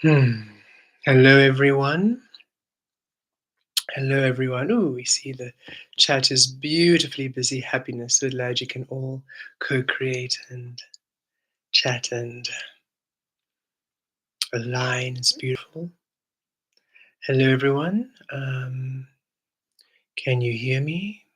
Hmm. Hello, everyone. Hello, everyone. Oh, we see the chat is beautifully busy. Happiness. So glad you can all co-create and chat and align. It's beautiful. Hello, everyone. Can you hear me?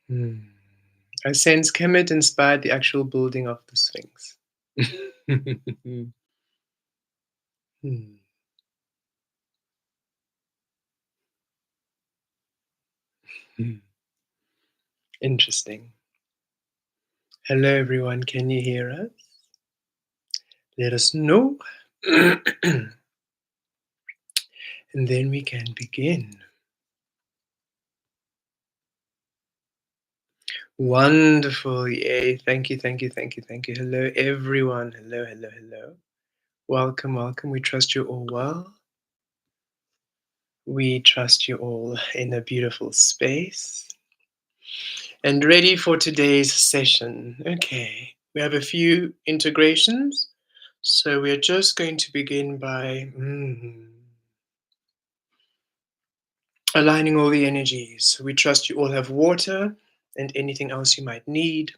Hmm. I sense Kemet inspired the actual building of the Sphinx. Hmm. Interesting. Hello, everyone. Can you hear us? Let us know. And then we can begin. Wonderful. Yay. Thank you, thank you, thank you, thank you. Hello, everyone. Hello, hello, hello. Welcome, welcome. We trust you all well. We trust you all in a beautiful space and ready for today's session. Okay, we have a few integrations. So we're just going to begin by aligning all the energies. We trust you all have water and anything else you might need.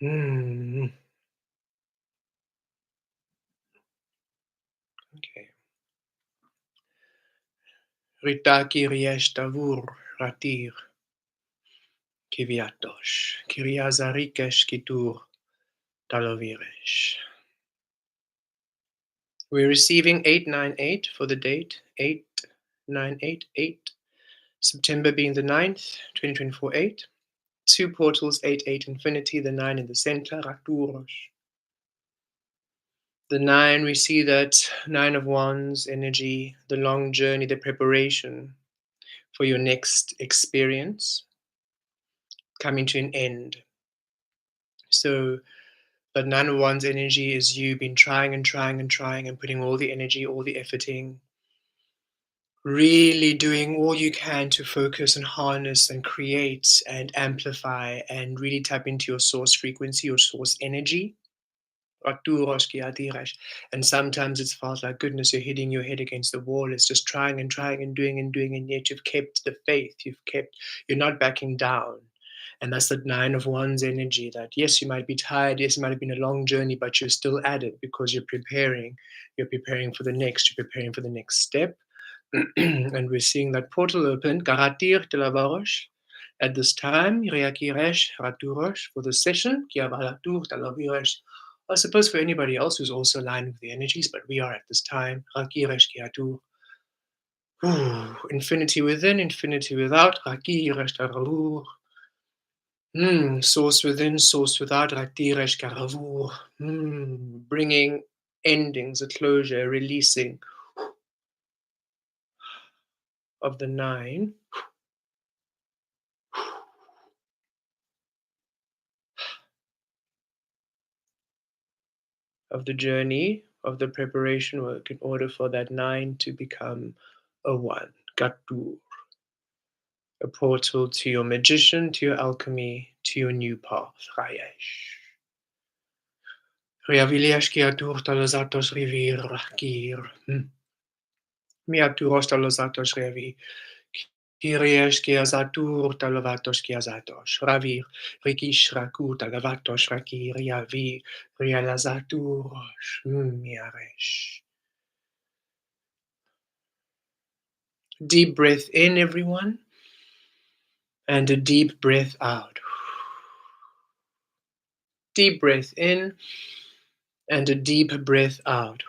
Mm, okay. Ritaki riesh tavur ratir kiviatosh. Kiriazarikesh kitur taloviresh. We're receiving 898 for the date 8988. September being the 9th, 2024 8. Two portals 88 infinity, the 9 in the center, Raturosh. The 9, we see that 9 of Wands energy, the long journey, the preparation for your next experience coming to an end. So, but 9 of Wands energy is you been trying and trying and trying and putting all the energy, all the efforting, really doing all you can to focus and harness and create and amplify and really tap into your source frequency, your source energy. And sometimes it's felt like, goodness, you're hitting your head against the wall. It's just trying and trying and doing and doing, and yet you've kept the faith. You're not backing down. And that's the 9 of Wands energy that, yes, you might be tired. Yes, it might have been a long journey, but you're still at it because you're preparing. You're preparing for the next. You're preparing for the next step. And we're seeing that portal open. Karatir de la Varosh. At this time, Riakiresh Raturosh for the session. Kiabalatur Talaviresh. I suppose for anybody else who's also aligned with the energies, but we are at this time. Rakiresh Kiatu. Infinity within, infinity without. Rakiresh Taravur. Source within, source without. Rakiresh Karavur. Bringing endings, a closure, a releasing of the 9. Of the journey, of the preparation work in order for that 9 to become a 1. Gatu. A portal to your magician, to your alchemy, to your new path. Rayesh. Riaviliash kiatur talozatos rivir kir. Miaturos talozatos revi. Kiriesh kiazatur talovatos kiazatos. Ravir. Rikish raku talavatos raki riavi. Rialazaturos. Miaresh. Deep breath in, everyone, and a deep breath out. Deep breath in and a deep breath out.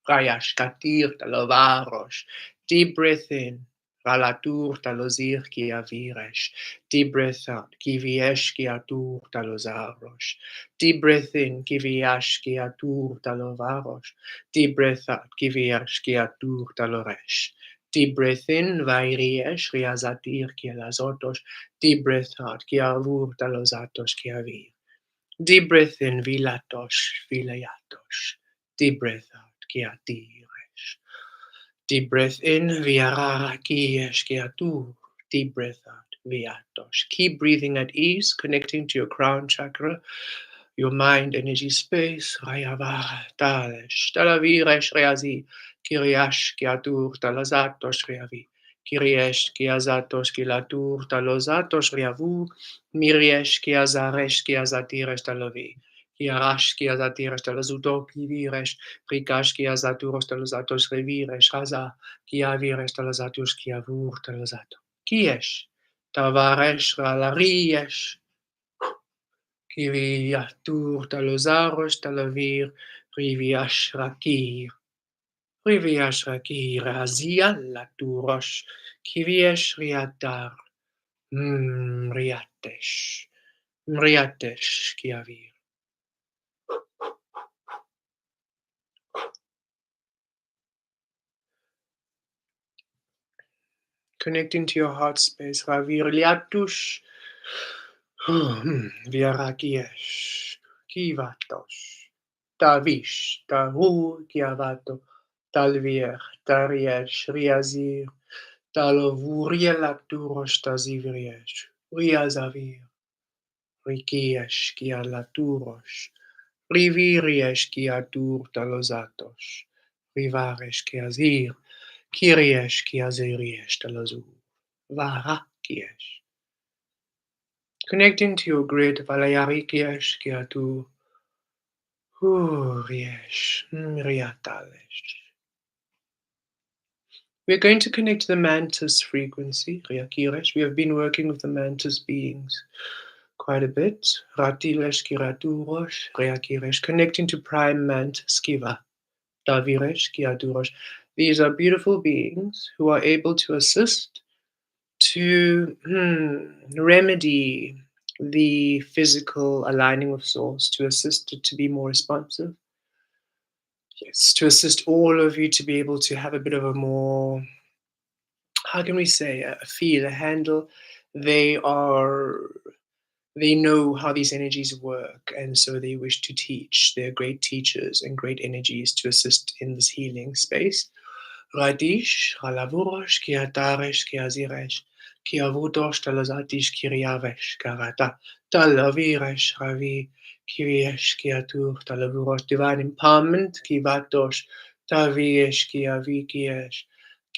Rayash katir talovarosh. Deep breath in. Ralatur talozir kiaviresh. Deep breath out. Kiviesh kiatur talozarosh. Deep breath in. Kiviash kiatur talovarosh. Deep breath out. Kiviash kiatur taloresh. Deep breath in, vairiesh, riazatir, kielazotosh. Deep breath out, kiavur, talozatos, kiavir. Deep breath in, vilatosh, vilayatosh. Deep breath out, kiatiresh. Deep breath in, viarara, kiesh, kiatu. Deep breath out, viatosh. Keep breathing at ease, connecting to your crown chakra, your mind energy space. Rayava, talesh, talaviresh, reazi. Kiriash, kiatur, talazatos, reavi. Kiriesh, kiazatos, kilatur, talozatos, reavu. Miriesh, kiazaresh, kiazatiresh, talavi. Kiarash, kiazatiresh, talazuto, kiviresh. Prikash, kiazaturos, talazatos, reviresh, raza. Kiaviresh, talazatus, kiavur, talazato. Kiesh, tavaresh, ralariesh. Kiviatur, talozaros, talavir, riviash, rakir. Riviash, rakir, razia, laturosh. Kiviesh, riatar. Riatesh. Riatesh, kiavir. Connecting to your heart space. Ravir, liatush. Viarakiesh. Kivatos. Tavish. Tahu, kiavato. Talvier. Tariesh. Riazir. Talovuria laturos tazivrieš, riazavir, rikiesh kia laturos, riviriesh kia tur talozatos, rivaresh kia zir, kiriesh kia ziriesh talozur, varakiesh. Connecting to your grid, valayarikiesh kia tu, riesh, riatalesh. We're going to connect to the mantis frequency, Riakiresh. We have been working with the mantis beings quite a bit. Ratilesh kiraturosh, Riakiresh. Connecting to prime mantis Kiva, Daviresh kiaturosh. These are beautiful beings who are able to assist to remedy the physical aligning with source, to assist it to be more responsive. Yes, to assist all of you to be able to have a bit of a more, how can we say, a feel, a handle. They are, they know how these energies work, and so they wish to teach. They're great teachers and great energies to assist in this healing space. Radish, Halavurosh, Kiataresh, Kiaziresh, Kiavutosh, Talazatish, Kiriavesh, Karata, Talaviresh, Ravi, Kiriesh, Kiatur, Talavurosh, divine empowerment, Kivatosh, Taviesh, Kiavikiesh,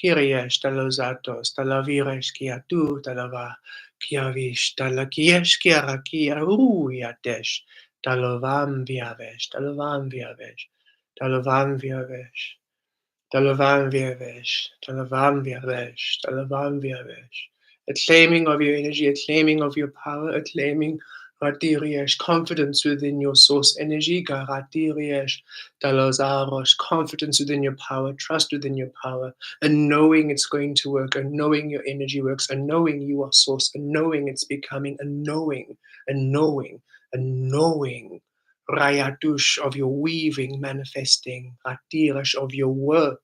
Kiriesh, Talozatos, Talaviresh, Kiatur, Talava, Kiavish, Talakiesh, Kiarakia, Yatesh, Talovam Viavesh, Talovam Viavesh, Talovam Viavesh. Talavam Viavesh, Talavam Viavesh, Talavam Viavesh. A claiming of your energy, a claiming of your power, a claiming Ratiriyesh, confidence within your source energy, Garatiriyesh, Talazarosh, confidence within your power, trust within your power, and knowing it's going to work, and knowing your energy works, and knowing you are source, and knowing it's becoming, and knowing, and knowing, and knowing. Rayatush of your weaving, manifesting, Ratirash of your work,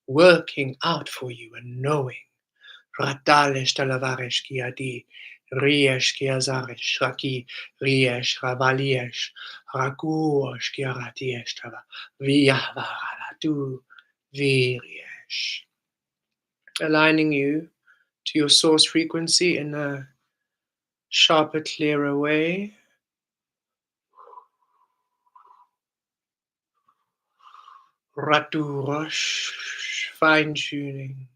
working out for you and knowing. Ratalesh talavaresh kiadi, Riesh kiazaresh, Raki, Riesh, Ravaliesh, Rakuosh kiaratiesh tava, Viavaralatu, Viriesh. Aligning you to your source frequency in a sharper, clearer way. Ratu Rosh, fine tuning,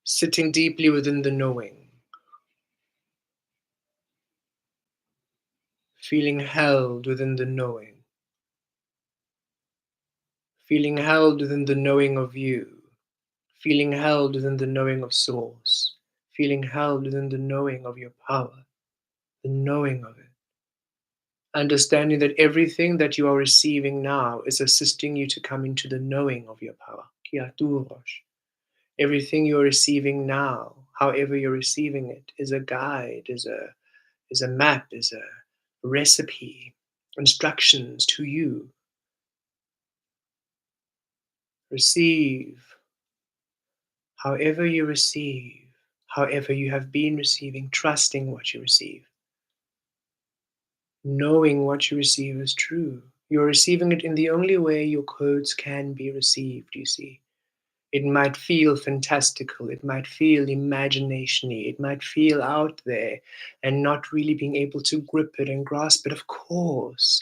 sitting deeply within the knowing, feeling held within the knowing, feeling held within the knowing of you, feeling held within the knowing of source, feeling held within the knowing of your power, the knowing of it. Understanding that everything that you are receiving now is assisting you to come into the knowing of your power. Kiatu Rosh. Everything you're receiving now, however you're receiving it, is a guide, is a map, is a recipe, instructions to you. Receive however you receive, however you have been receiving, trusting what you receive, knowing what you receive is true. You're receiving it in the only way your codes can be received, you see. It might feel fantastical, it might feel imagination-y, it might feel out there and not really being able to grip it and grasp it. Of course,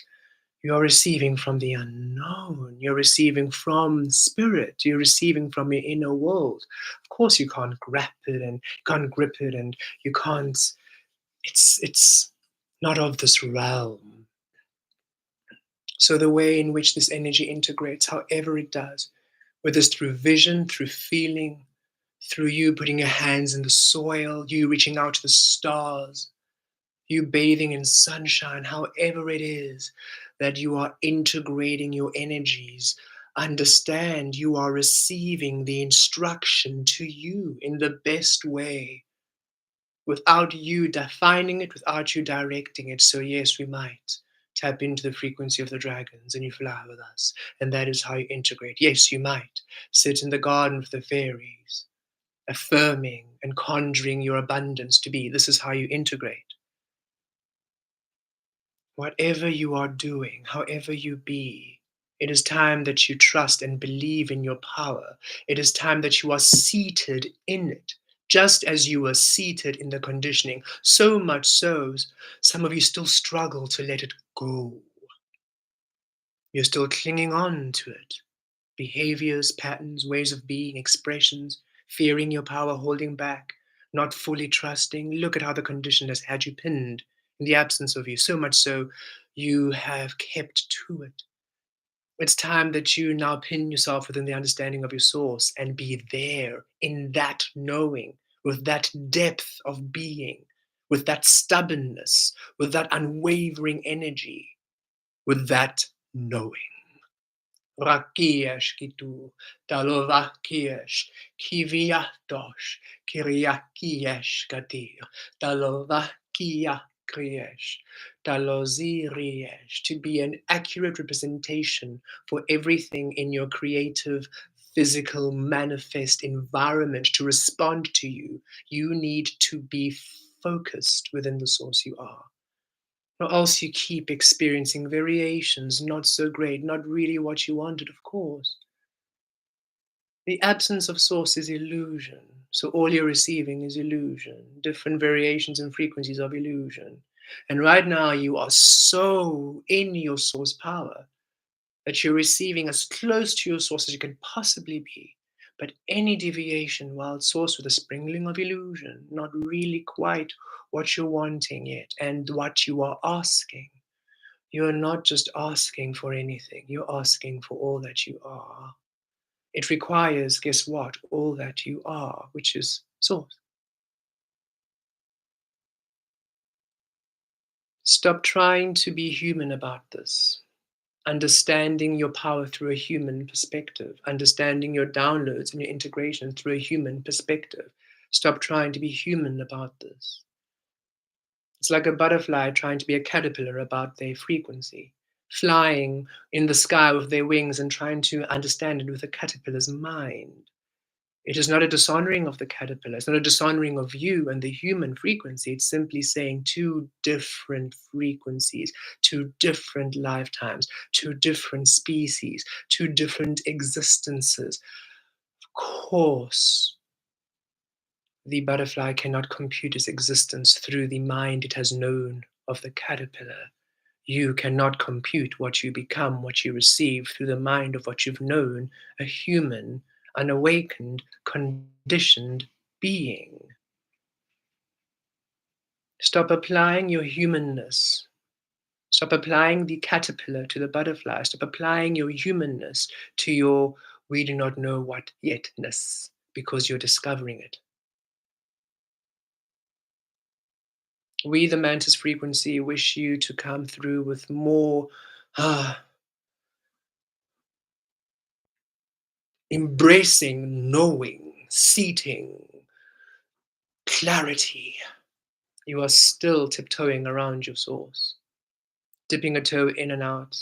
you're receiving from the unknown, you're receiving from spirit, you're receiving from your inner world. Of course, you can't grab it and can't grip it and you can't, it's not of this realm. So the way in which this energy integrates, however it does, whether it's through vision, through feeling, through you putting your hands in the soil, you reaching out to the stars, you bathing in sunshine, however it is that you are integrating your energies, understand you are receiving the instruction to you in the best way without you defining it, without you directing it. So, yes, we might tap into the frequency of the dragons and you fly with us. And that is how you integrate. Yes, you might sit in the garden with the fairies, affirming and conjuring your abundance to be. This is how you integrate. Whatever you are doing, however you be, it is time that you trust and believe in your power. It is time that you are seated in it, just as you were seated in the conditioning. So much so, some of you still struggle to let it go. You're still clinging on to it. Behaviors, patterns, ways of being, expressions, fearing your power, holding back, not fully trusting. Look at how the condition has had you pinned in the absence of you, so much so you have kept to it. It's time that you now pin yourself within the understanding of your source and be there in that knowing, with that depth of being, with that stubbornness, with that unwavering energy, with that knowing. Rakiesh kitu, Dalovakiesh, Kiviatosh, Kiriakiesh katir, Dalovakia kriesh, Daloziriesh, to be an accurate representation for everything in your creative, physical, manifest environment to respond to you. You need to be focused within the source you are. Or else you keep experiencing variations, not so great, not really what you wanted, of course. The absence of source is illusion. So all you're receiving is illusion, different variations and frequencies of illusion. And right now you are so in your source power that you're receiving as close to your source as you can possibly be. But any deviation, while it's sourced with a sprinkling of illusion, not really quite what you're wanting yet and what you are asking. You're not just asking for anything, you're asking for all that you are. It requires, guess what? All that you are, which is source. Stop trying to be human about this. Understanding your power through a human perspective, understanding your downloads and your integration through a human perspective. Stop trying to be human about this. It's like a butterfly trying to be a caterpillar about their frequency, flying in the sky with their wings and trying to understand it with a caterpillar's mind. It is not a dishonoring of the caterpillar. It's not a dishonoring of you and the human frequency. It's simply saying two different frequencies, two different lifetimes, two different species, two different existences. Of course, the butterfly cannot compute its existence through the mind it has known of the caterpillar. You cannot compute what you become, what you receive through the mind of what you've known, a human, unawakened, conditioned being. Stop applying your humanness. Stop applying the caterpillar to the butterfly. Stop applying your humanness to your we do not know what yetness because you're discovering it. We, the mantis frequency, wish you to come through with more embracing, knowing, seating, clarity. You are still tiptoeing around your source, dipping a toe in and out,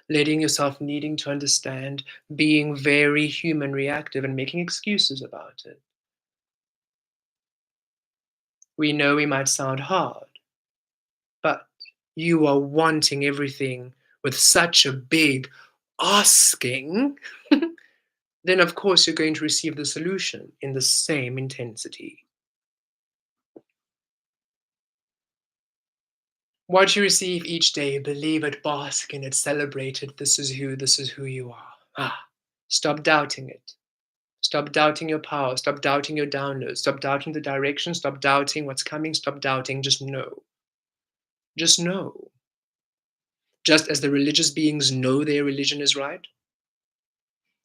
letting yourself needing to understand, being very human reactive and making excuses about it. We know we might sound hard, but you are wanting everything with such a big asking, then of course you're going to receive the solution in the same intensity. What you receive each day, believe it, bask in it, celebrate it. This is who you are. Stop doubting it. Stop doubting your power. Stop doubting your downloads. Stop doubting the direction. Stop doubting what's coming. Stop doubting. Just know. Just know. Just as the religious beings know their religion is right,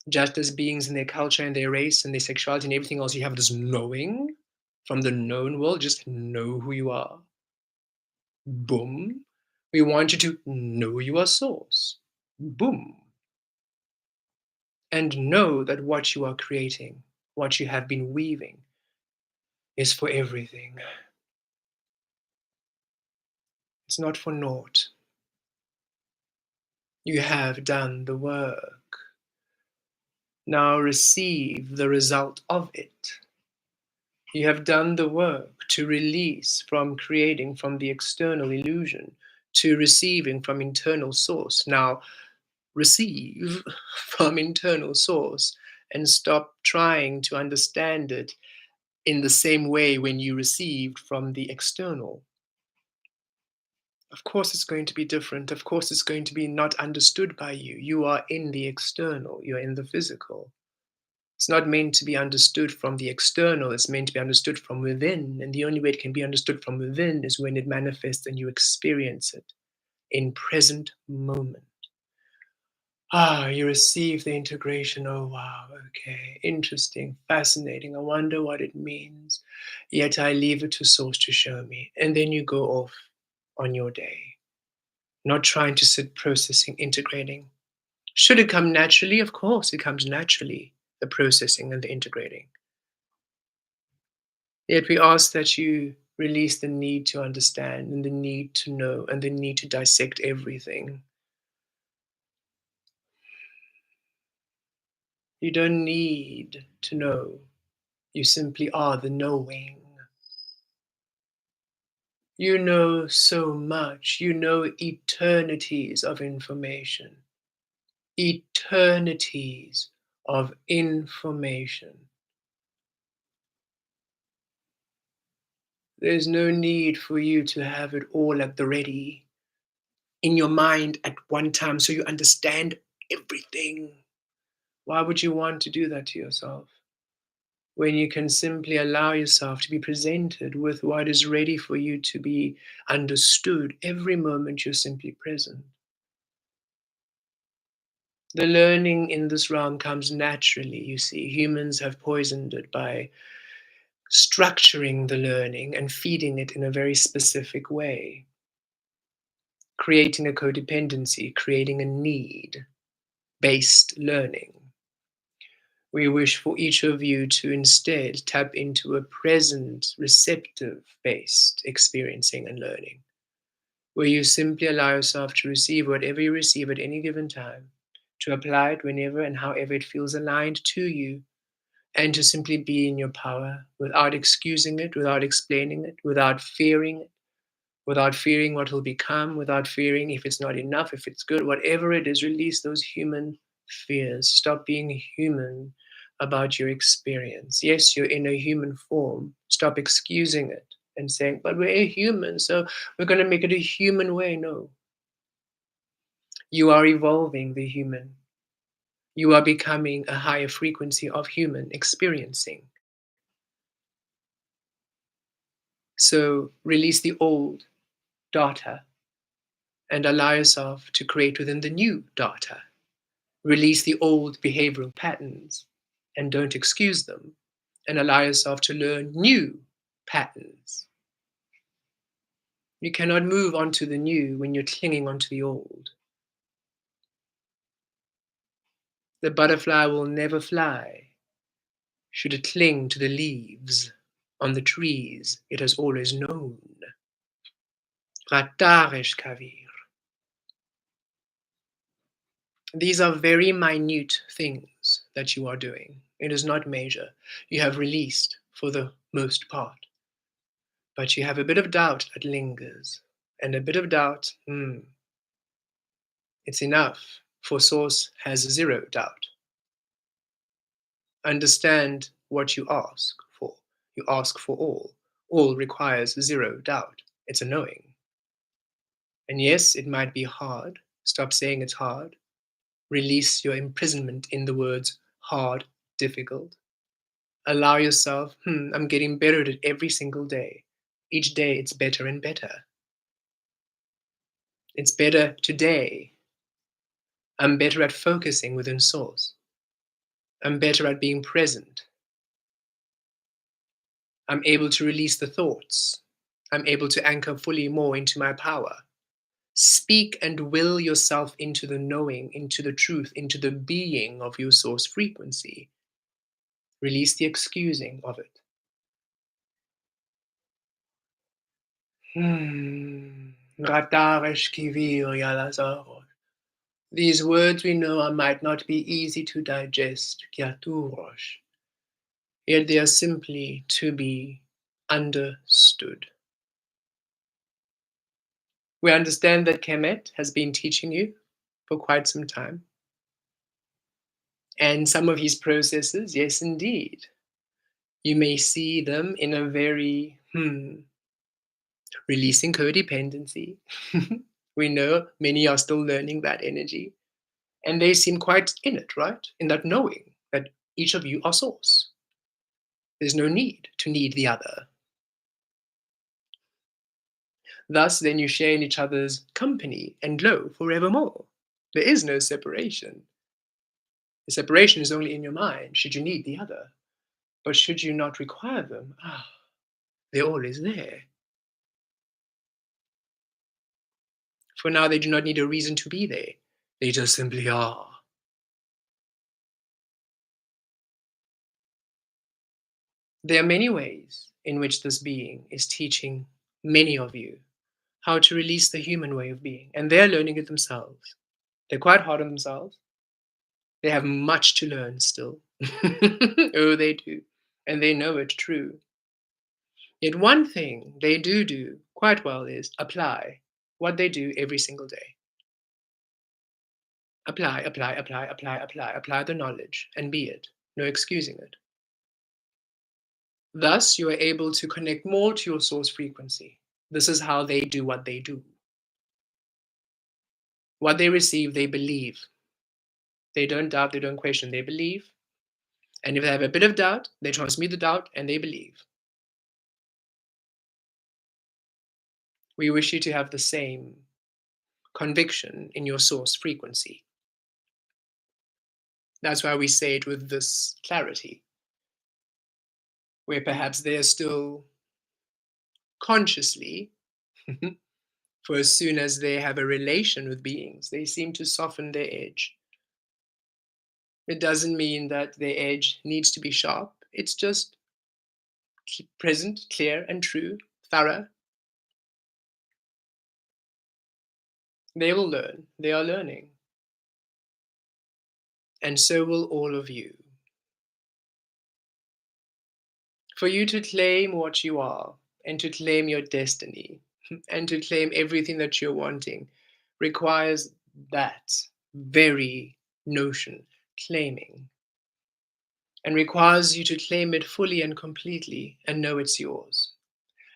just as beings in their culture and their race and their sexuality and everything else, you have this knowing from the known world. Just know who you are. Boom. We want you to know you are source. Boom. And know that what you are creating, what you have been weaving, is for everything. It's not for naught. You have done the work. Now receive the result of it. You have done the work to release from creating from the external illusion to receiving from internal source. Now receive from internal source and stop trying to understand it in the same way when you received from the external. Of course, it's going to be different. Of course, it's going to be not understood by you. You are in the external, you're in the physical. It's not meant to be understood from the external, it's meant to be understood from within. And the only way it can be understood from within is when it manifests and you experience it in present moment. You receive the integration. Oh, wow. Okay. Interesting. Fascinating. I wonder what it means. Yet I leave it to Source to show me. And then you go off on your day, not trying to sit processing, integrating. Should it come naturally? Of course, it comes naturally, the processing and the integrating. Yet we ask that you release the need to understand and the need to know and the need to dissect everything. You don't need to know. You simply are the knowing. You know so much. You know eternities of information. Eternities of information. There's no need for you to have it all at the ready in your mind at one time so you understand everything. Why would you want to do that to yourself? When you can simply allow yourself to be presented with what is ready for you to be understood every moment you're simply present. The learning in this realm comes naturally, you see. Humans have poisoned it by structuring the learning and feeding it in a very specific way, creating a codependency, creating a need based learning. We wish for each of you to instead tap into a present, receptive based experiencing and learning, where you simply allow yourself to receive whatever you receive at any given time, to apply it whenever and however it feels aligned to you, and to simply be in your power without excusing it, without explaining it, without fearing it, without fearing what will become, without fearing if it's not enough, if it's good, whatever it is, release those human fears. Stop being human about your experience. Yes, you're in a human form. Stop excusing it and saying, but we're a human, so we're going to make it a human way. No. You are evolving the human. You are becoming a higher frequency of human experiencing. So release the old data and allow yourself to create within the new data. Release the old behavioral patterns and don't excuse them, and allow yourself to learn new patterns. You cannot move on to the new when you're clinging onto the old. The butterfly will never fly should it cling to the leaves on the trees it has always known. Ratarish Kavir. These are very minute things that you are doing. It is not major. You have released for the most part, but you have a bit of doubt that lingers. And a bit of doubt, it's enough, for Source has zero doubt. Understand what you ask for. You ask for all. All requires zero doubt. It's a knowing. And yes, it might be hard. Stop saying it's hard. Release your imprisonment in the words hard, difficult. Allow yourself, I'm getting better at it every single day. Each day it's better and better. It's better today. I'm better at focusing within Source. I'm better at being present. I'm able to release the thoughts. I'm able to anchor fully more into my power. Speak and will yourself into the knowing, into the truth, into the being of your Source frequency. Release the excusing of it. Rataresh kivir yalazaro. These words we know might not be easy to digest, Kyaturosh, yet they are simply to be understood. We understand that Kemet has been teaching you for quite some time, and some of his processes, yes, indeed, you may see them in a very, releasing codependency. We know many are still learning that energy, and they seem quite in it, right? In that knowing that each of you are Source. There's no need to need the other. Thus, then you share in each other's company, and lo, forevermore. There is no separation. The separation is only in your mind, should you need the other. But should you not require them, they're always there. For now, they do not need a reason to be there. They just simply are. There are many ways in which this being is teaching many of you how to release the human way of being, and they're learning it themselves. They're quite hard on themselves. They have much to learn still. Oh, they do. And they know it true. Yet one thing they do quite well is apply what they do every single day. Apply, apply, apply, apply, apply, apply the knowledge and be it. No excusing it. Thus, you are able to connect more to your Source frequency. This is how they do what they do. What they receive, they believe. They don't doubt, they don't question, they believe. And if they have a bit of doubt, they transmute the doubt and they believe. We wish you to have the same conviction in your Source frequency. That's why we say it with this clarity, where perhaps they're still consciously, for as soon as they have a relation with beings, they seem to soften their edge. It doesn't mean that their edge needs to be sharp, it's just present, clear, and true, thorough. They will learn, they are learning. And so will all of you. For you to claim what you are, and to claim your destiny, and to claim everything that you're wanting, requires that very notion, claiming, and requires you to claim it fully and completely and know it's yours.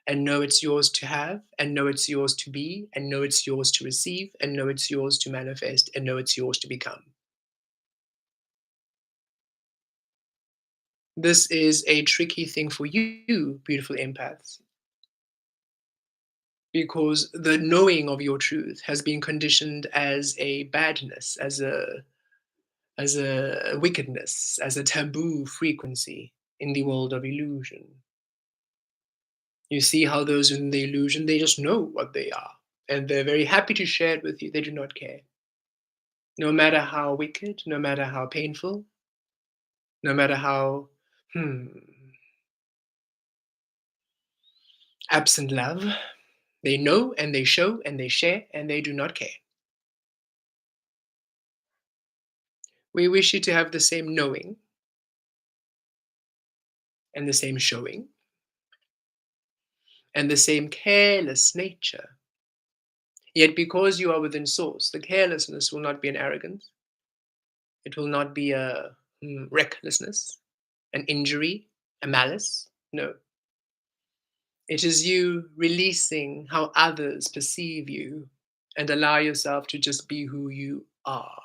And know it's yours to have, and know it's yours to be, and know it's yours to receive, and know it's yours to manifest, and know it's yours to become. This is a tricky thing for you, beautiful empaths, because the knowing of your truth has been conditioned as a badness, as a wickedness, as a taboo frequency in the world of illusion. You see how those in the illusion, they just know what they are, and they're very happy to share it with you. They do not care. No matter how wicked, no matter how painful, no matter how hmm, absent love, they know and they show and they share and they do not care. We wish you to have the same knowing and the same showing and the same careless nature. Yet, because you are within Source, the carelessness will not be an arrogance, it will not be a recklessness, an injury, a malice. No. It is you releasing how others perceive you and allow yourself to just be who you are.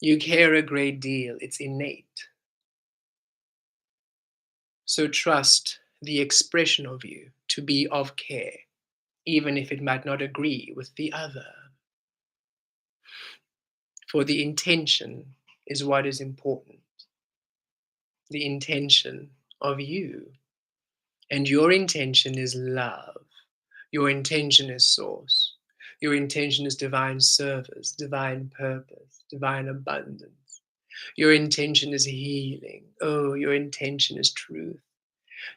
You care a great deal, it's innate. So trust the expression of you to be of care, even if it might not agree with the other. For the intention is what is important. The intention of you. And your intention is love. Your intention is Source. Your intention is divine service, divine purpose, divine abundance. Your intention is healing. Oh, your intention is truth.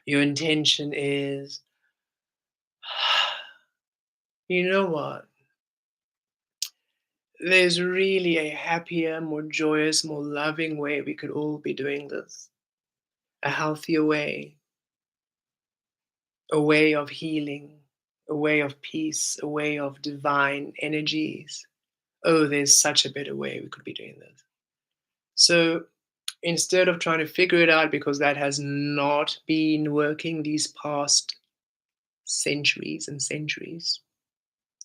Your intention is, you know what? There's really a happier, more joyous, more loving way we could all be doing this. A healthier way, a way of healing, a way of peace, a way of divine energies. Oh, there's such a better way we could be doing this. So instead of trying to figure it out because that has not been working these past centuries and centuries,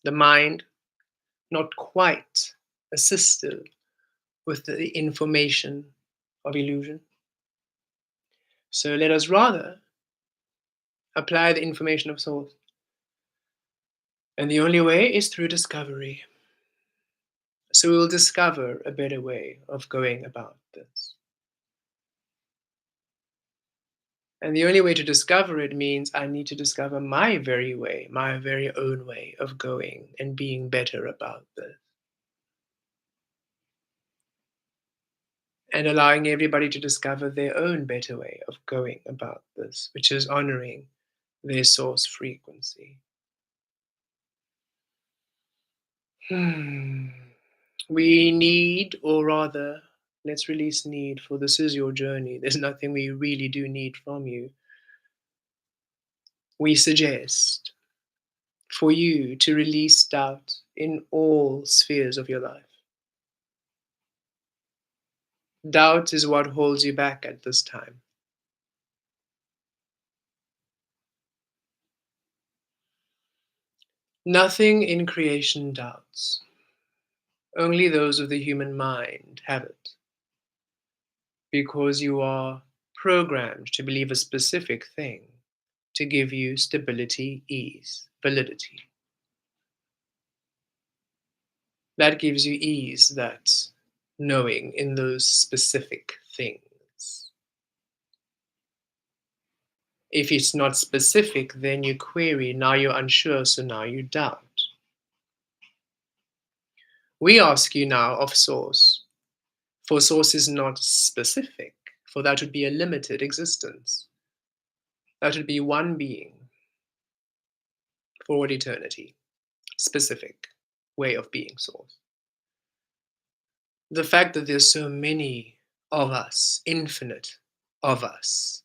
the mind not quite assisted with the information of illusion. So let us rather apply the information of Source. And the only way is through discovery. So we will discover a better way of going about this. And the only way to discover it means I need to discover my very way, my very own way of going and being better about this. And allowing everybody to discover their own better way of going about this, which is honoring their source frequency. We need, or rather, let's release need, for this is your journey. There's nothing we really do need from you. We suggest for you to release doubt in all spheres of your life. Doubt is what holds you back at this time. Nothing in creation doubts. Only those of the human mind have it. Because you are programmed to believe a specific thing to give you stability, ease, validity. That gives you ease, that knowing in those specific things. If it's not specific, then you query, now you're unsure, so now you doubt. We ask you now of Source, for Source is not specific, for that would be a limited existence. That would be one being for all eternity, specific way of being Source. The fact that there's so many of us, infinite of us,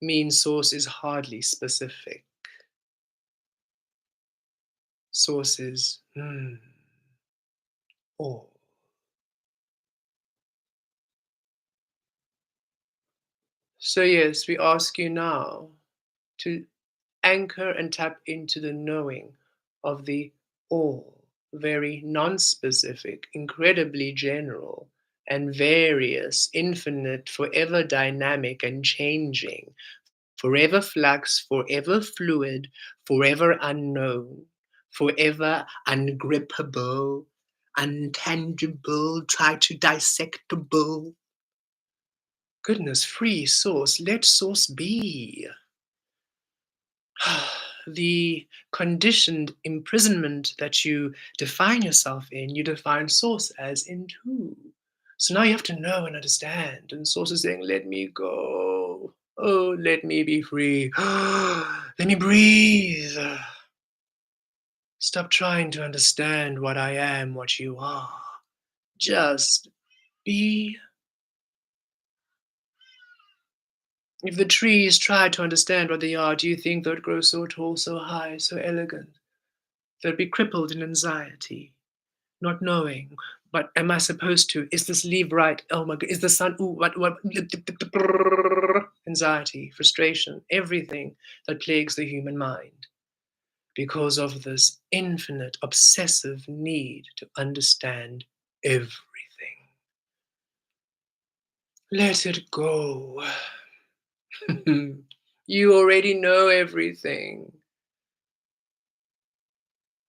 means Source is hardly specific. Source is all. So yes, we ask you now to anchor and tap into the knowing of the all, very non-specific, incredibly general and various, infinite, forever dynamic and changing, forever flux, forever fluid, forever unknown, forever ungrippable, untangible, try to dissectable. Goodness free Source, let Source be. The conditioned imprisonment that you define yourself in, you define Source as in too. So now you have to know and understand. And Source is saying, let me go. Oh, let me be free. Let me breathe. Stop trying to understand what I am, what you are. Just be. If the trees tried to understand what they are, do you think they'd grow so tall, so high, so elegant? They'd be crippled in anxiety, not knowing. But am I supposed to? Is this leaf right? Oh my God! Is the sun? Ooh, what? Anxiety, frustration, everything that plagues the human mind because of this infinite, obsessive need to understand everything. Let it go. You already know everything.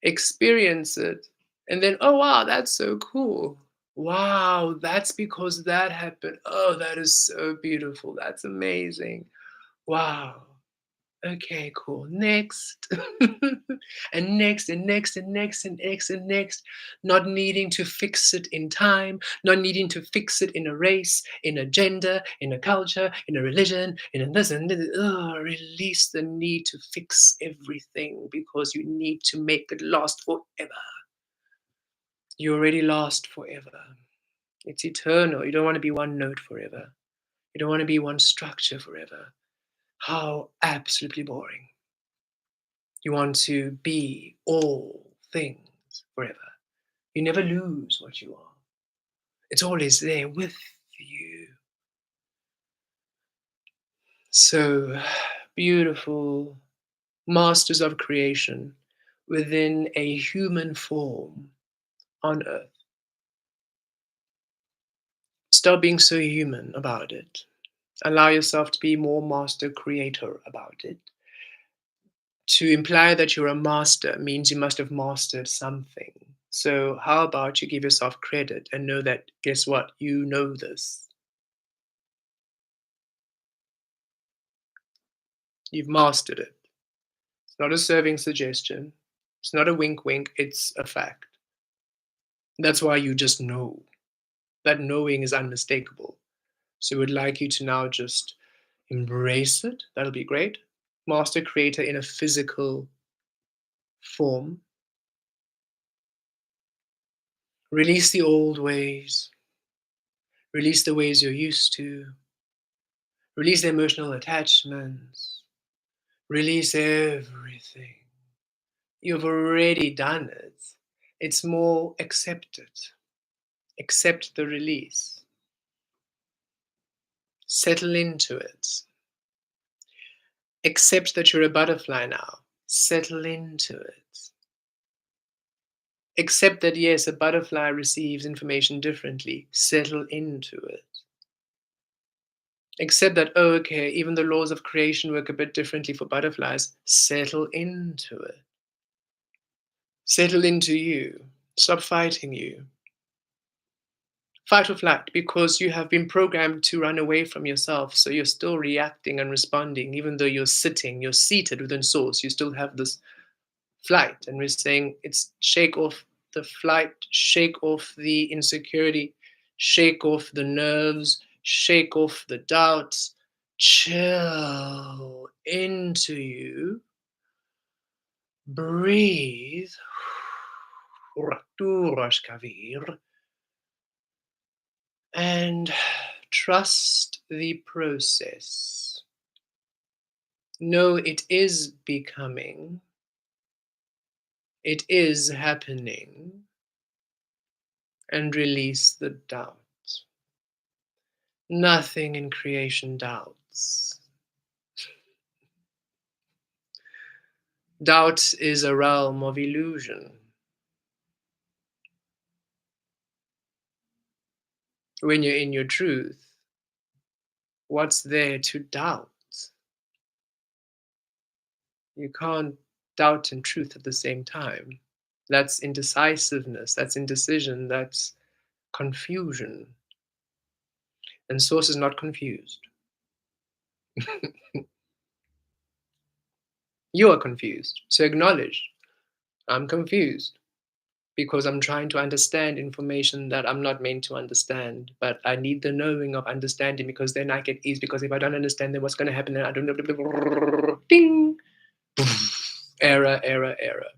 Experience it. And then, oh, wow, that's so cool. Wow, that's because that happened. Oh, that is so beautiful. That's amazing. Wow. Okay, cool. Next. And next, and next, and next, and next, and next. Not needing to fix it in time, not needing to fix it in a race, in a gender, in a culture, in a religion, in a this and this. Release the need to fix everything because you need to make it last forever. You already last forever. It's eternal. You don't want to be one note forever. You don't want to be one structure forever. How absolutely boring. You want to be all things forever. You never lose what you are. It's always there with you. So beautiful, masters of creation within a human form on earth. Stop being so human about it. Allow yourself to be more master creator about it. To imply that you're a master means you must have mastered something. So, how about you give yourself credit and know that, guess what? You know this. You've mastered it. It's not a serving suggestion. It's not a wink wink. It's a fact. That's why you just know. That knowing is unmistakable. So, we'd like you to now just embrace it. That'll be great. Master creator in a physical form. Release the old ways. Release the ways you're used to. Release the emotional attachments. Release everything. You've already done it. It's more accept it. Accept the release. Settle into it. Accept that you're a butterfly now. Settle into it. Accept that, yes, a butterfly receives information differently. Settle into it. Accept that, oh, okay, even the laws of creation work a bit differently for butterflies. Settle into it. Settle into you. Stop fighting you. Fight or flight, because you have been programmed to run away from yourself. So you're still reacting and responding, even though you're seated within source. You still have this flight. And we're saying it's shake off the flight, shake off the insecurity, shake off the nerves, shake off the doubts, chill into you, breathe. And trust the process. Know it is becoming, it is happening, and release the doubt. Nothing in creation doubts. Doubt is a realm of illusion. When you're in your truth, what's there to doubt? You can't doubt and truth at the same time. That's indecisiveness, that's indecision, that's confusion. And source is not confused. You are confused. So acknowledge, I'm confused because I'm trying to understand information that I'm not meant to understand. But I need the knowing of understanding because then I get ease. Because if I don't understand, then what's going to happen? Then I don't know. Ding! Error, error, error.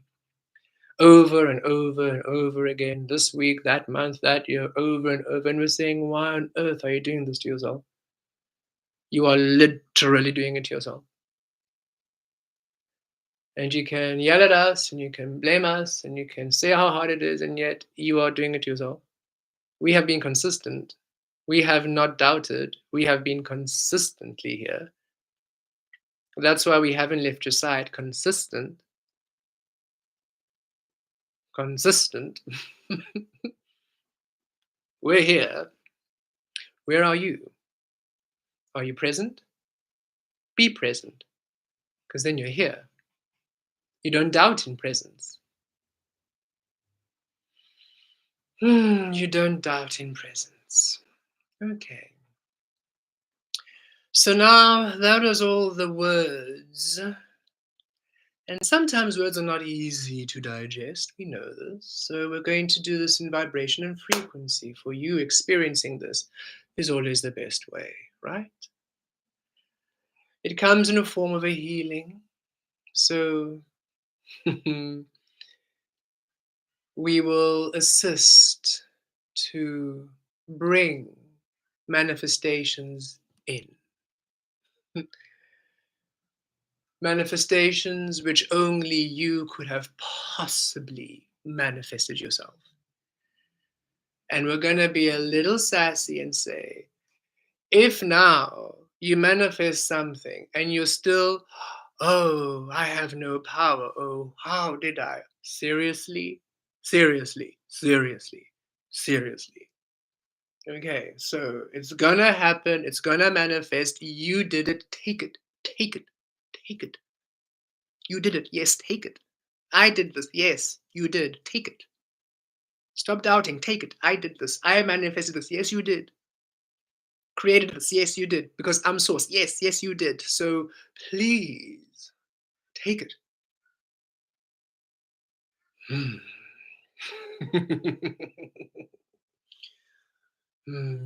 over and over and over again, this week, that month, that year, over and over. And we're saying, why on earth are you doing this to yourself? You are literally doing it to yourself. And you can yell at us and you can blame us and you can say how hard it is, and yet you are doing it to yourself. We have been consistent. We have not doubted. We have been consistently here. That's why we haven't left your side. Consistent. Consistent. We're here. Where are you? Are you present? Be present, because then you're here. You don't doubt in presence. You don't doubt in presence. Okay. So now that was all the words. And sometimes words are not easy to digest. We know this. So we're going to do this in vibration and frequency. For you, experiencing this is always the best way, right? It comes in a form of a healing. So we will assist to bring manifestations in. Manifestations which only you could have possibly manifested yourself. And we're going to be a little sassy and say, if now you manifest something and you're still, oh, I have no power. Oh, how did I? Seriously? Seriously? Seriously? Seriously? Okay, so it's gonna happen. It's gonna manifest. You did it. Take it. Take it. Take it. You did it. Yes, take it. I did this. Yes, you did. Take it. Stop doubting. Take it. I did this. I manifested this. Yes, you did. Created this. Yes, you did. Because I'm source. Yes, yes, you did. So please take it.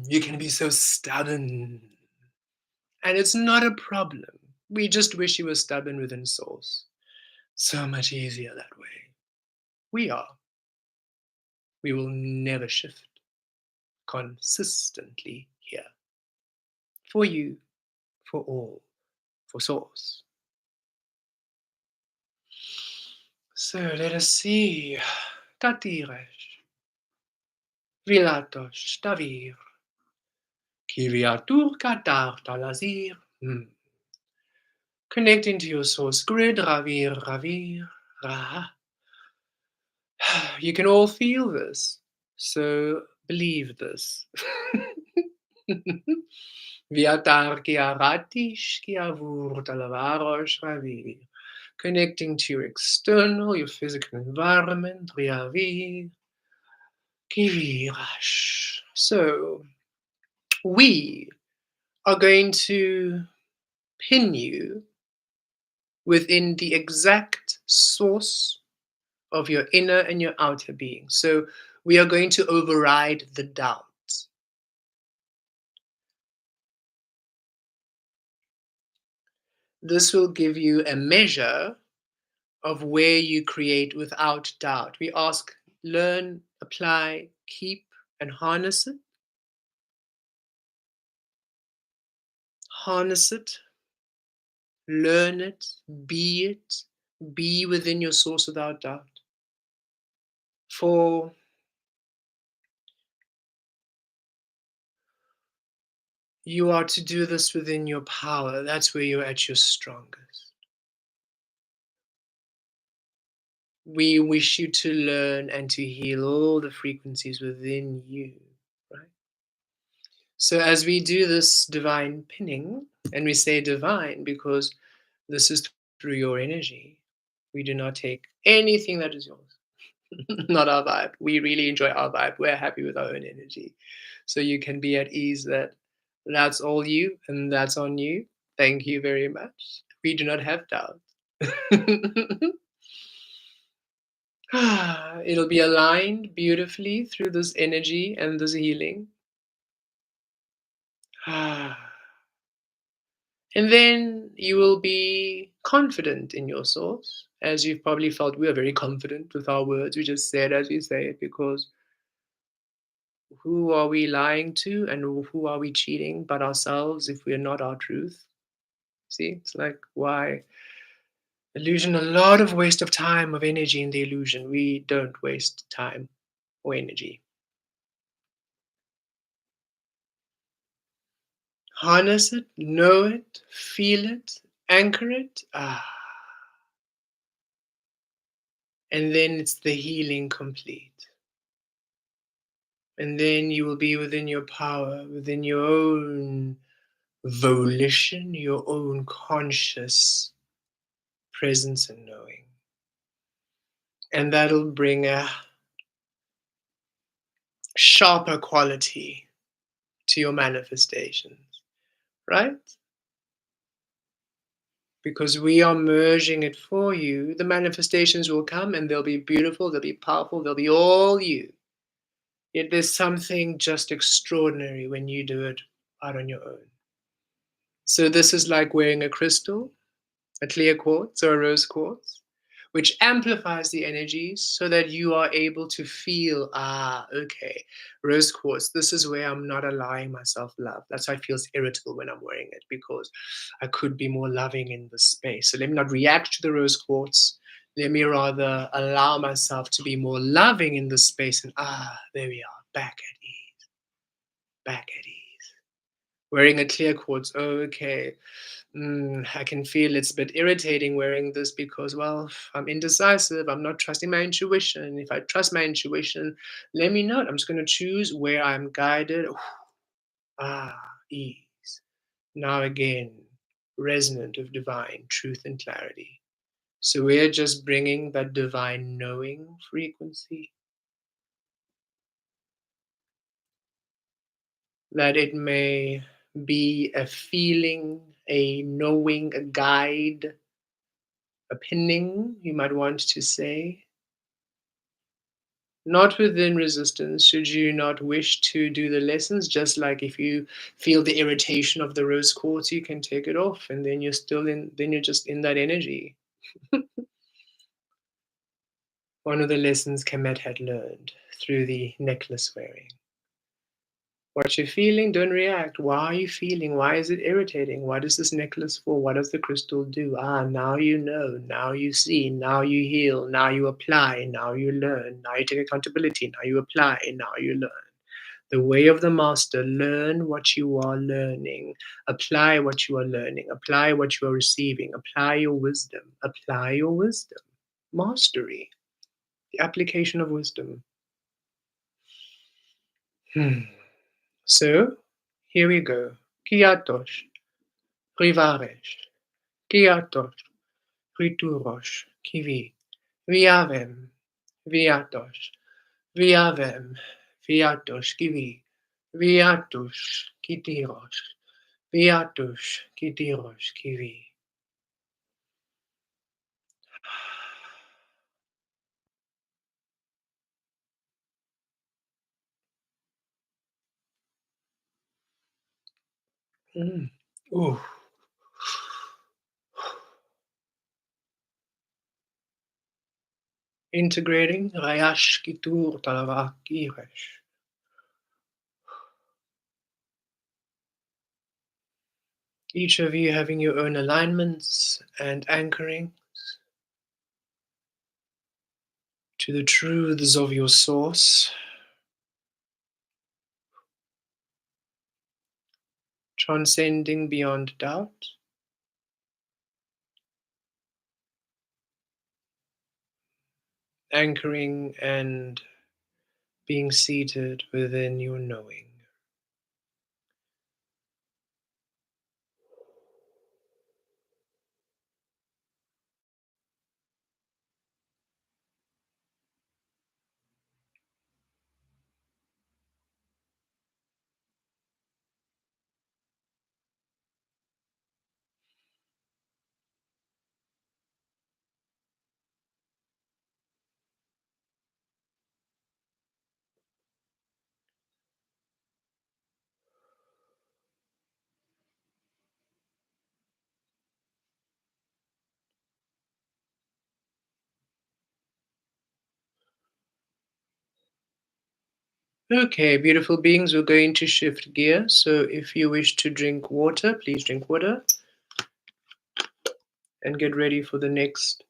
You can be so stubborn. And it's not a problem. We just wish you were stubborn within source. So much easier that way. We are. We will never shift. Consistently here. For you, for all, for source. So let us see. Tatiresh. Vilatos Tavir. Kiviatur Katar Talazir. Connecting to your source grid, Ravir, Ravir, Ra. You can all feel this, so believe this. Viatar Kiaratish Kiavur Talavarosh Ravir. Connecting to your external, your physical environment, Riavir, Kivirash. So we are going to pin you within the exact source of your inner and your outer being. So we are going to override the doubt. This will give you a measure of where you create without doubt. We ask, learn, apply, keep, and harness it. Harness it, learn it, be within your source without doubt. For you are to do this within your power. That's where you're at your strongest. We wish you to learn and to heal all the frequencies within you, right? So as we do this divine pinning, and we say divine because this is through your energy, we do not take anything that is yours. Not our vibe. We really enjoy our vibe. We're happy with our own energy. So you can be at ease that that's all you and that's on you. Thank you very much. We do not have doubt. It'll be aligned beautifully through this energy and this healing. And then you will be confident in your source. As you've probably felt, we are very confident with our words. We just say it as we say it because who are we lying to and who are we cheating but ourselves if we're not our truth? See, it's like why illusion, a lot of waste of time, of energy in the illusion. We don't waste time or energy. Harness it, know it, feel it, anchor it. And then it's the healing complete. And then you will be within your power, within your own volition, your own conscious presence and knowing. And that'll bring a sharper quality to your manifestations, right? Because we are merging it for you. The manifestations will come and they'll be beautiful, they'll be powerful, they'll be all you. Yet there's something just extraordinary when you do it out on your own. So, this is like wearing a crystal, a clear quartz or a rose quartz, which amplifies the energies so that you are able to feel, okay, rose quartz, this is where I'm not allowing myself love. That's why it feels irritable when I'm wearing it because I could be more loving in this space. So let me not react to the rose quartz. Let me rather allow myself to be more loving in this space. And there we are, back at ease, back at ease. Wearing a clear quartz, okay. I can feel it's a bit irritating wearing this because, well, I'm indecisive. I'm not trusting my intuition. If I trust my intuition, let me know. I'm just going to choose where I'm guided. Ease. Now again, resonant of divine truth and clarity. So we're just bringing that divine knowing frequency, that it may be a feeling, a knowing, a guide, a pinning, you might want to say. Not within resistance, should you not wish to do the lessons. Just like if you feel the irritation of the rose quartz, you can take it off, and then you're just in that energy. One of the lessons Kemet had learned through the necklace wearing. What you're feeling, don't react. Why are you feeling? Why is it irritating? What is this necklace for? What does the crystal do? Now you know. Now you see. Now you heal. Now you apply. Now you learn. Now you take accountability. Now you apply. Now you learn. The way of the master: learn what you are learning, apply what you are learning, apply what you are receiving, apply your wisdom, apply your wisdom. Mastery, the application of wisdom. So, here we go. Kiatos, Rivaresh, Kiatos, Riturosh, Kivi, Viavem, Viatos, Viavem, Viatos, Kivi, Viatus, Kitiros, Viatus, Kitiros, Kivi. Mm. Ooh. Integrating Rayash Kitur Talavak Iresh. Each of you having your own alignments and anchoring to the truths of your source, transcending beyond doubt, anchoring and being seated within your knowing. Okay, beautiful beings, we're going to shift gear. So if you wish to drink water, please drink water and get ready for the next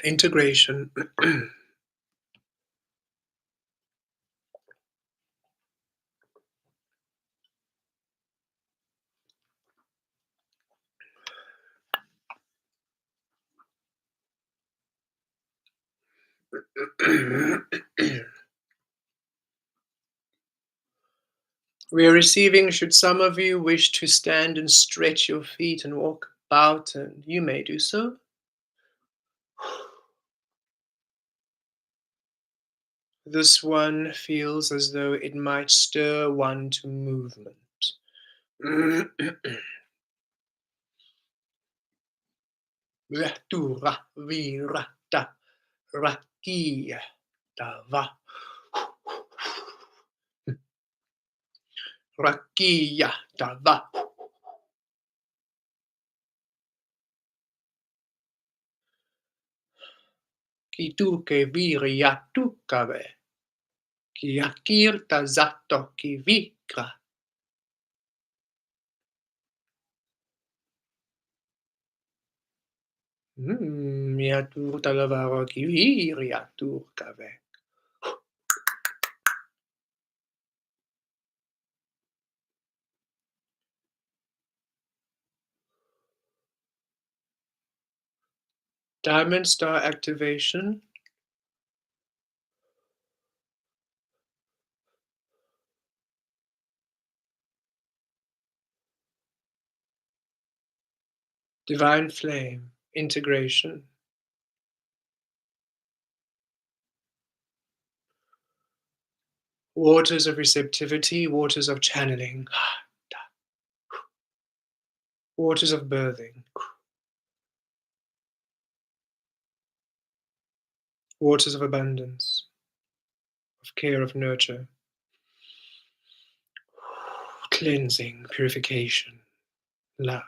integration. We are receiving, should some of you wish to stand and stretch your feet and walk about, and you may do so. This one feels as though it might stir one to movement. Ratura virata rakia dava rakia dava kituke viria tukave kiakirta zato kivikra. Miatur talavara kiviria tukave. Diamond star activation. Divine flame integration. Waters of receptivity, waters of channeling, waters of birthing, waters of abundance, of care, of nurture, cleansing, purification, love.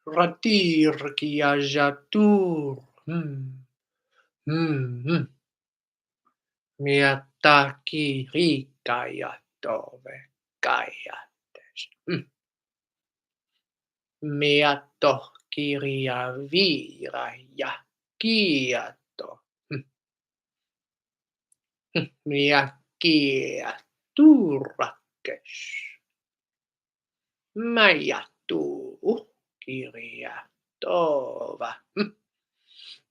Ratir kiajatur. Miataki rikayatove kayatesh. Miato kiria viraya kiato. Miakia turakesh. Mayatu kiria tova.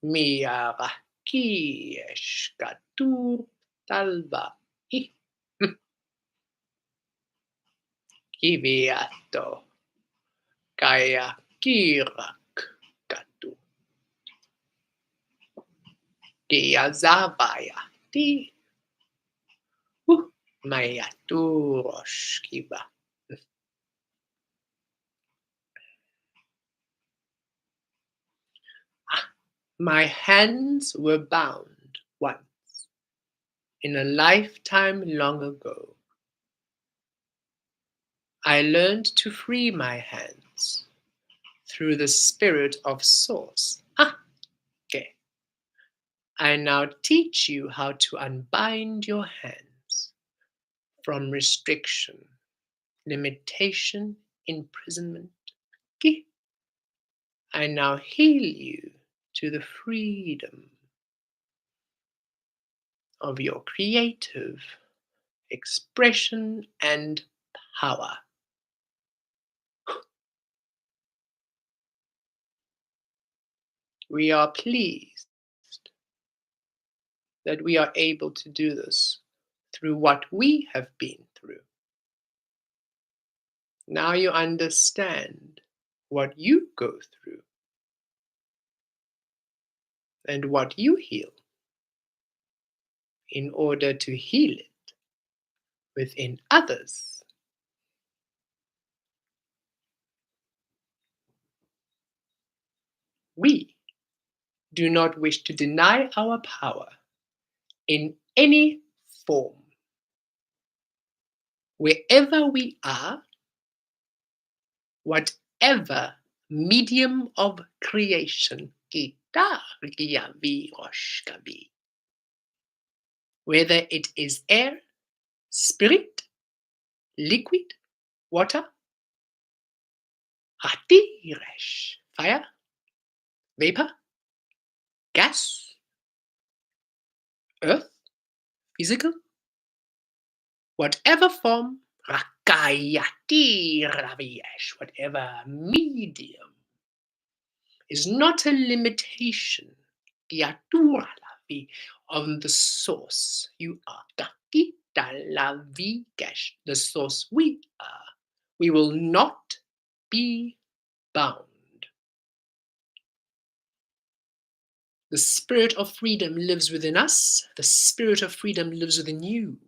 Miara kieshkatur talva. Kiviato kaya kirak katu. Kiazavaya ti. Mayaturosh kiba. My hands were bound once, in a lifetime long ago. I learned to free my hands through the spirit of Source. Okay. I now teach you how to unbind your hands from restriction, limitation, imprisonment. Okay. I now heal you to the freedom of your creative expression and power. We are pleased that we are able to do this through what we have been through. Now you understand what you go through and what you heal in order to heal it within others. We do not wish to deny our power in any form. Wherever we are, whatever medium of creation, whether it is air, spirit, liquid, water, fire, vapor, gas, earth, physical, whatever form, whatever medium, is not a limitation on the source you are. The source we are. We will not be bound. The spirit of freedom lives within us. The spirit of freedom lives within you.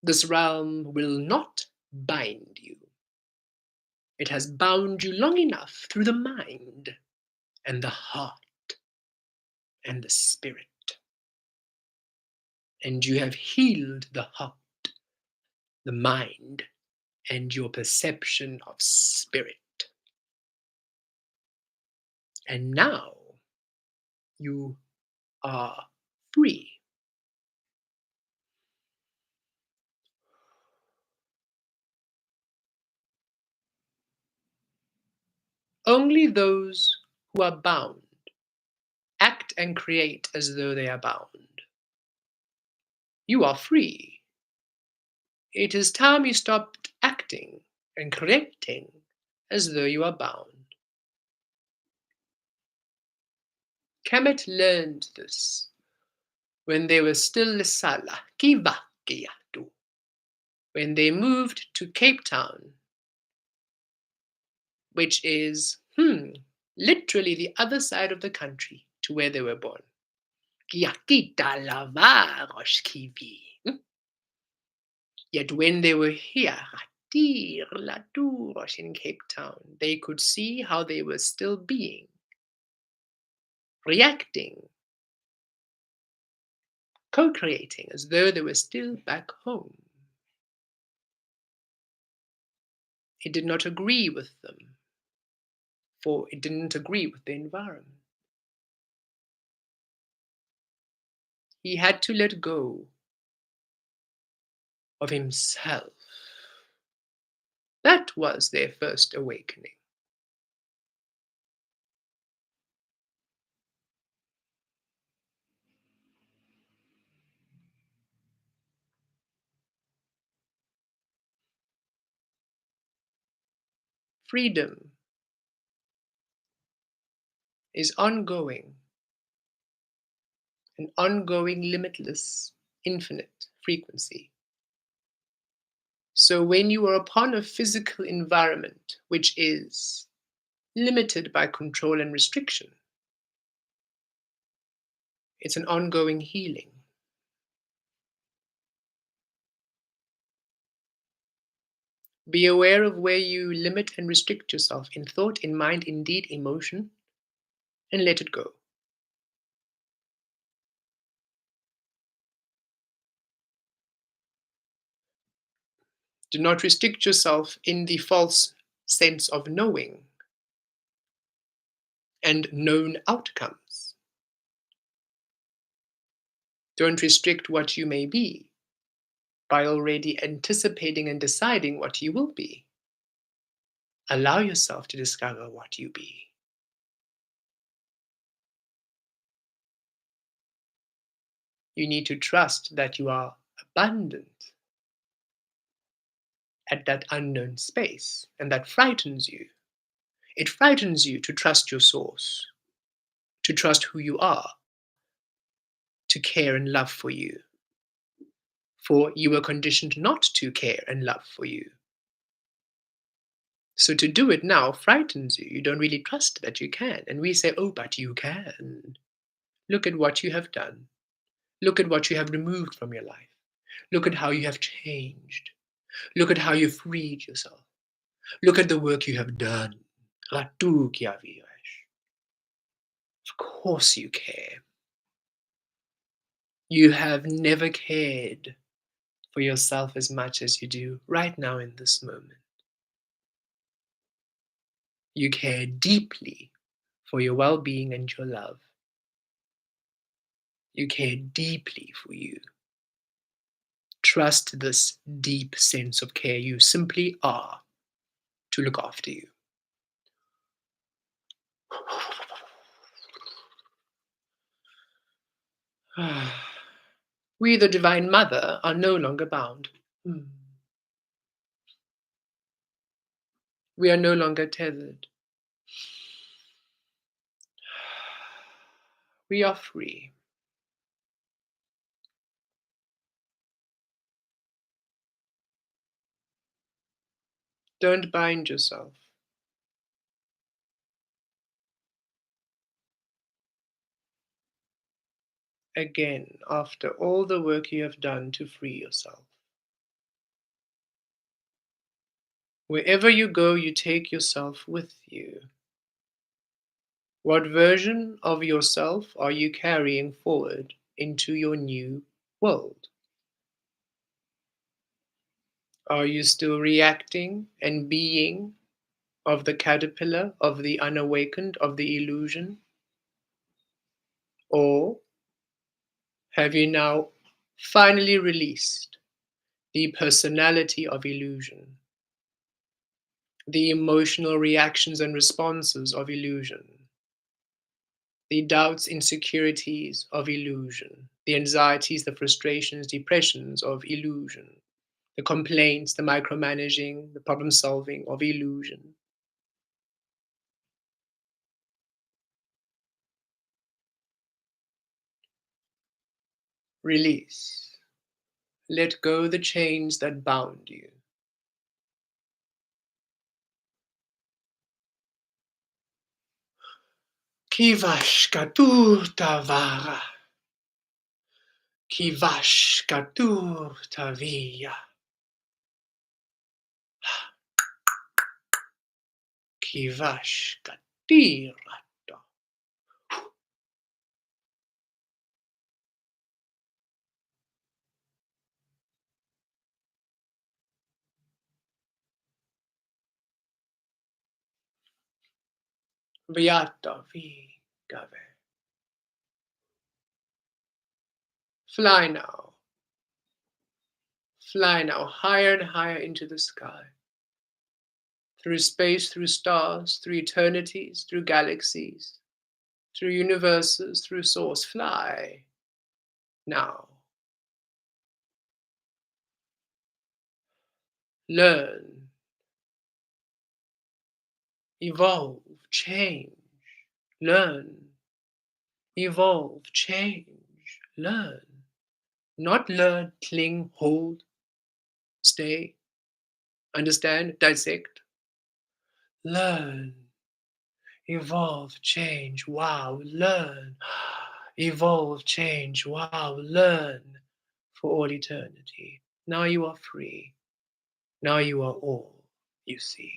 This realm will not bind you. It has bound you long enough through the mind and the heart and the spirit. And you have healed the heart, the mind, and your perception of spirit. And now you are free. Only those who are bound act and create as though they are bound. You are free. It is time you stopped acting and creating as though you are bound. Kemet learned this when they were still Lisala, Kivakiatu, when they moved to Cape Town, which is literally the other side of the country to where they were born. Yet when they were here, in Cape Town, they could see how they were still being, reacting, co-creating as though they were still back home. It did not agree with them, for it didn't agree with the environment. He had to let go of himself. That was their first awakening. Freedom is ongoing, an ongoing, limitless, infinite frequency. So when you are upon a physical environment which is limited by control and restriction, it's an ongoing healing. Be aware of where you limit and restrict yourself in thought, in mind, in deed, emotion, and let it go. Do not restrict yourself in the false sense of knowing and known outcomes. Don't restrict what you may be by already anticipating and deciding what you will be. Allow yourself to discover what you be. You need to trust that you are abundant at that unknown space, and that frightens you. It frightens you to trust your source, to trust who you are, to care and love for you. For you were conditioned not to care and love for you. So to do it now frightens you. You don't really trust that you can. And we say, oh, but you can. Look at what you have done. Look at what you have removed from your life. Look at how you have changed. Look at how you freed yourself. Look at the work you have done. Of course you care. You have never cared for yourself as much as you do right now in this moment. You care deeply for your well being and your love. You care deeply for you. Trust this deep sense of care. You simply are to look after you. We, the Divine Mother, are no longer bound. We are no longer tethered. We are free. Don't bind yourself. Again, after all the work you have done to free yourself. Wherever you go, you take yourself with you. What version of yourself are you carrying forward into your new world? Are you still reacting and being of the caterpillar, of the unawakened, of the illusion? Or have you now finally released the personality of illusion, the emotional reactions and responses of illusion, the doubts, insecurities of illusion, the anxieties, the frustrations, depressions of illusion, the complaints, the micromanaging, the problem solving of illusion? Release. Let go the chains that bound you. Kivashkaturtavara. Kivashkaturtavia. Kivashkatirata. Viata vigave. Fly now. Fly now higher and higher into the sky. Through space, through stars, through eternities, through galaxies, through universes, through source. Fly now. Learn, evolve, change. Learn, evolve, change, learn. Not learn, cling, hold, stay, understand, dissect. Learn, evolve, change, wow, learn. Evolve, change, wow, learn for all eternity. Now you are free. Now you are all you see.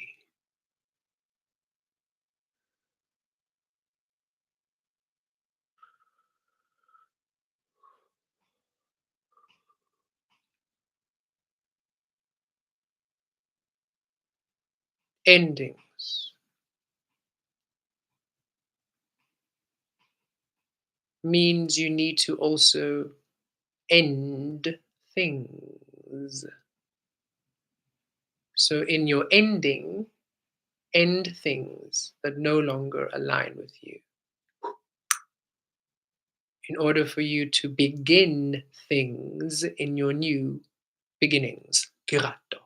Endings means you need to also end things. So in your ending, end things that no longer align with you in order for you to begin things in your new beginnings. Kirato.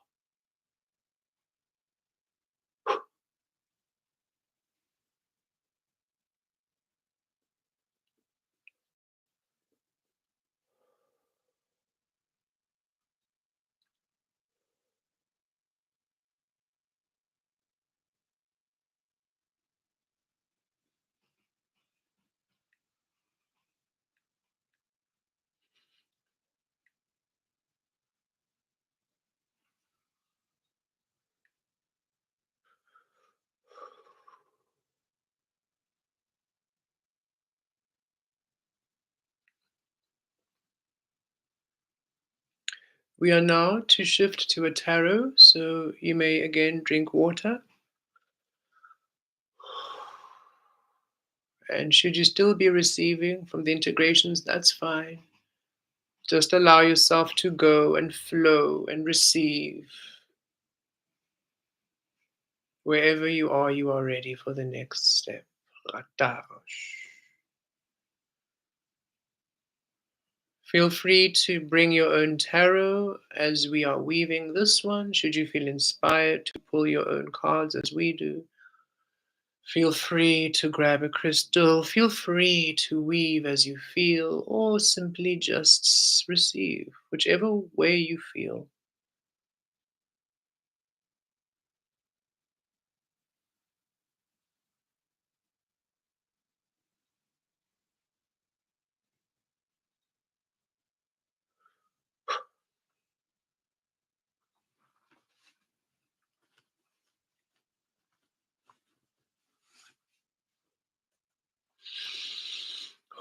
We are now to shift to a tarot, so you may again drink water. And should you still be receiving from the integrations, that's fine. Just allow yourself to go and flow and receive. Wherever you are ready for the next step. Ratarosh. Feel free to bring your own tarot as we are weaving this one. Should you feel inspired to pull your own cards as we do, feel free to grab a crystal. Feel free to weave as you feel, or simply just receive, whichever way you feel.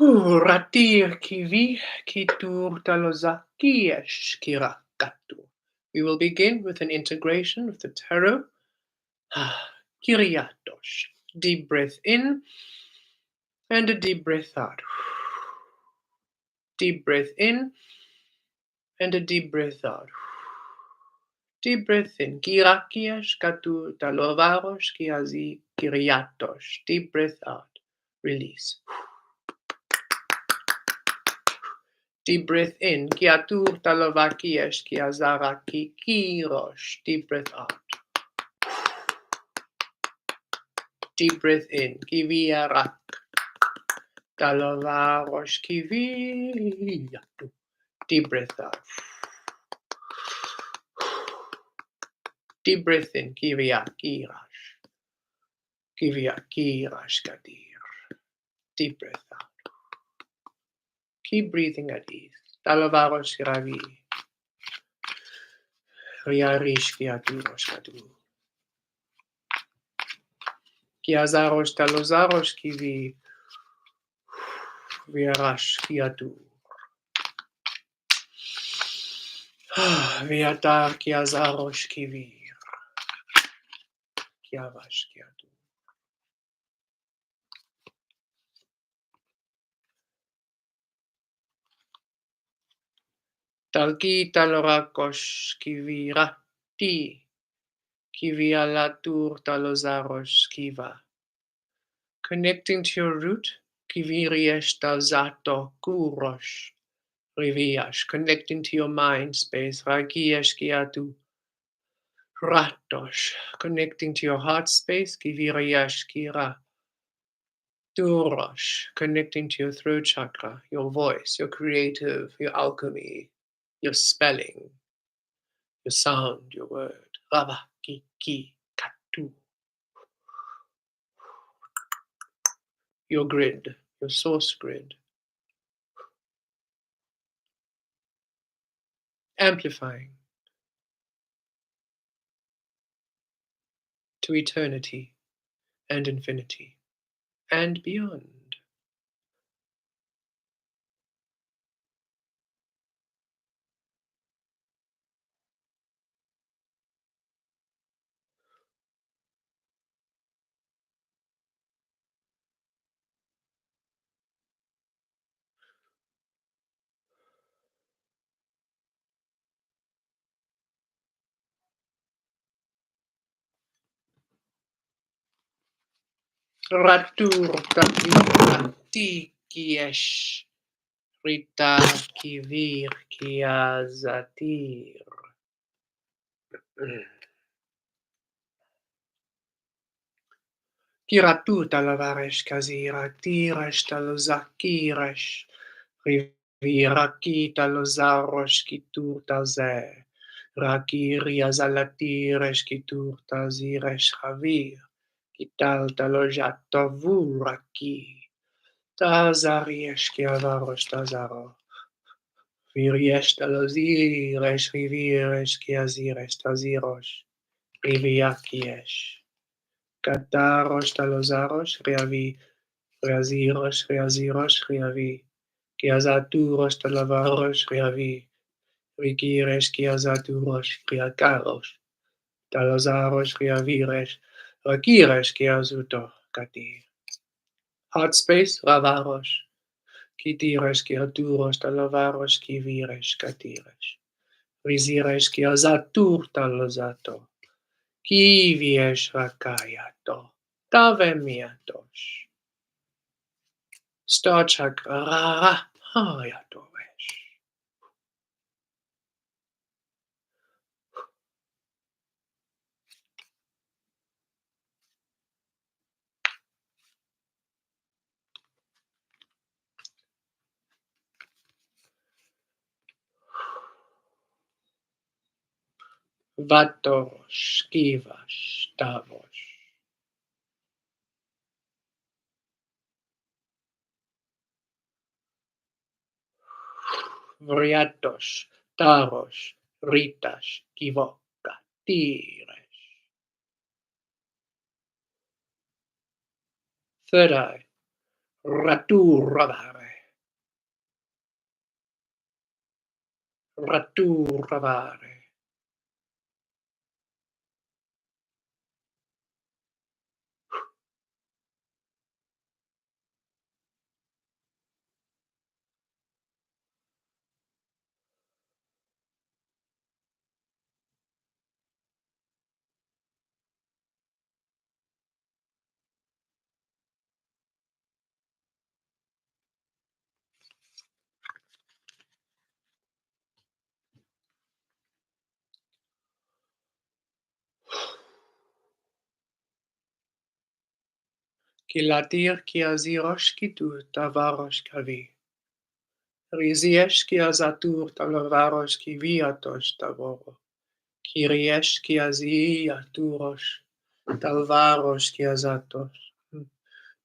Ratir kivi kitur talozakiesh kirakatu. We will begin with an integration of the tarot. Kiriatosh. Deep breath in and a deep breath out. Deep breath in and a deep breath out. Deep breath in. Kirakiash katu talovarosh kiazi kiriatosh. Deep breath out. Release. Deep breath in. Kiatur talovakiesh kiazaraki kirosh. Deep breath out. Deep breath in. Kiviarak. Talavarosh kiviatu. Deep breath out. Deep breath in. Kiviakirash. Kiviakirash kadir. Deep breath out. Keep breathing at ease. Talavarosh ravi. Riarish kiaturosh katu. Kiazarosh talozarosh kivi. Viarash kiatu. Viatar kiazarosh kivir. Kiavash kiatu. Talki talorakosh kivirati. Kivialatur talozarosh kiva. Connecting to your root. Kiviriesh talzato kurosh. Riviash. Connecting to your mind space. Ragiesh kiatu. Ratosh. Connecting to your heart space. Kiviriash kira. Durosh. Connecting to your throat chakra, your voice, your creative, your alchemy, your spelling, your sound, your word. Rava ki ki katu. Your grid, your source grid. Amplifying to eternity and infinity and beyond. Ratur taki kiesh. Rita kivir kiazatir. Kiratu talavaresh kazira tirash talozakirash. Riviraki talozarosh kitur taze. Rakiria zalatirash kitur taziresh ravir. Kital talojatavuraki. Tazariesh kiavarosh tazaro. Viriesh taloziresh riviresh kiaziresh tazirosh. Riviakiesh. Katarosh talozarosh riavi. Riazirosh riavi. Kiazaturosh talavarosh riavi. Rigiresh kia zaturosh kia karosh. Talazarosh kia viresh. Ragiresh kia zuto kati. Heart space, ravarosh. Kitiresh kia turosh talavarosh ki viresh katiresh. Riziresh kia zatur talazato. Ki viesh rakayato. Tavemiatosh. Star chakra ra hayatovesh. Vatosh, kivash, tavosh. Vriatosh, tarosh, ritash, kivoka, tiresh. Third eye, raturavare, raturavare. Kilatir kiazirosh kitu tavarosh kavi. Riziesh kiazatur talavarosh kiviatosh tavoro. Kiriesh kiaziaturosh talvarosh kiazatos.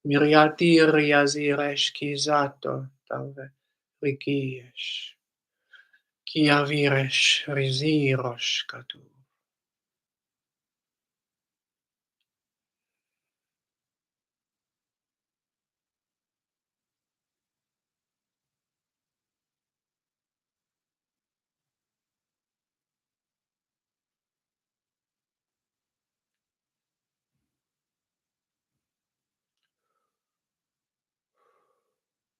Miriatir yaziresh kizato talve. Rikiesh. Kiaviresh rizirosh katu.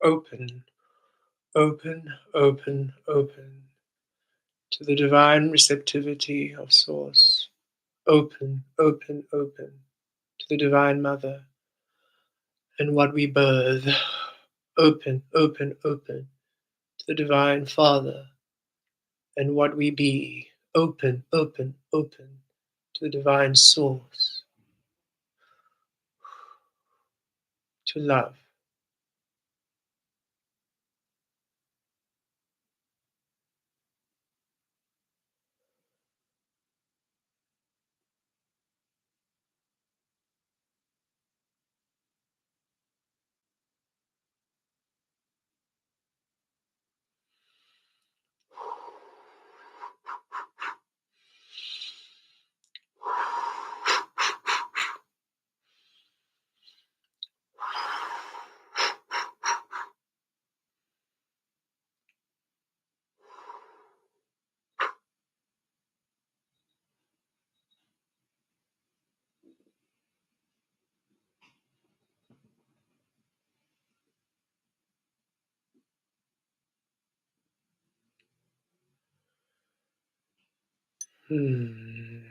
Open, open, open, open to the divine receptivity of Source. Open, open, open to the Divine Mother and what we birth. Open, open, open to the Divine Father and what we be. Open, open, open to the Divine Source, to love. Hmm.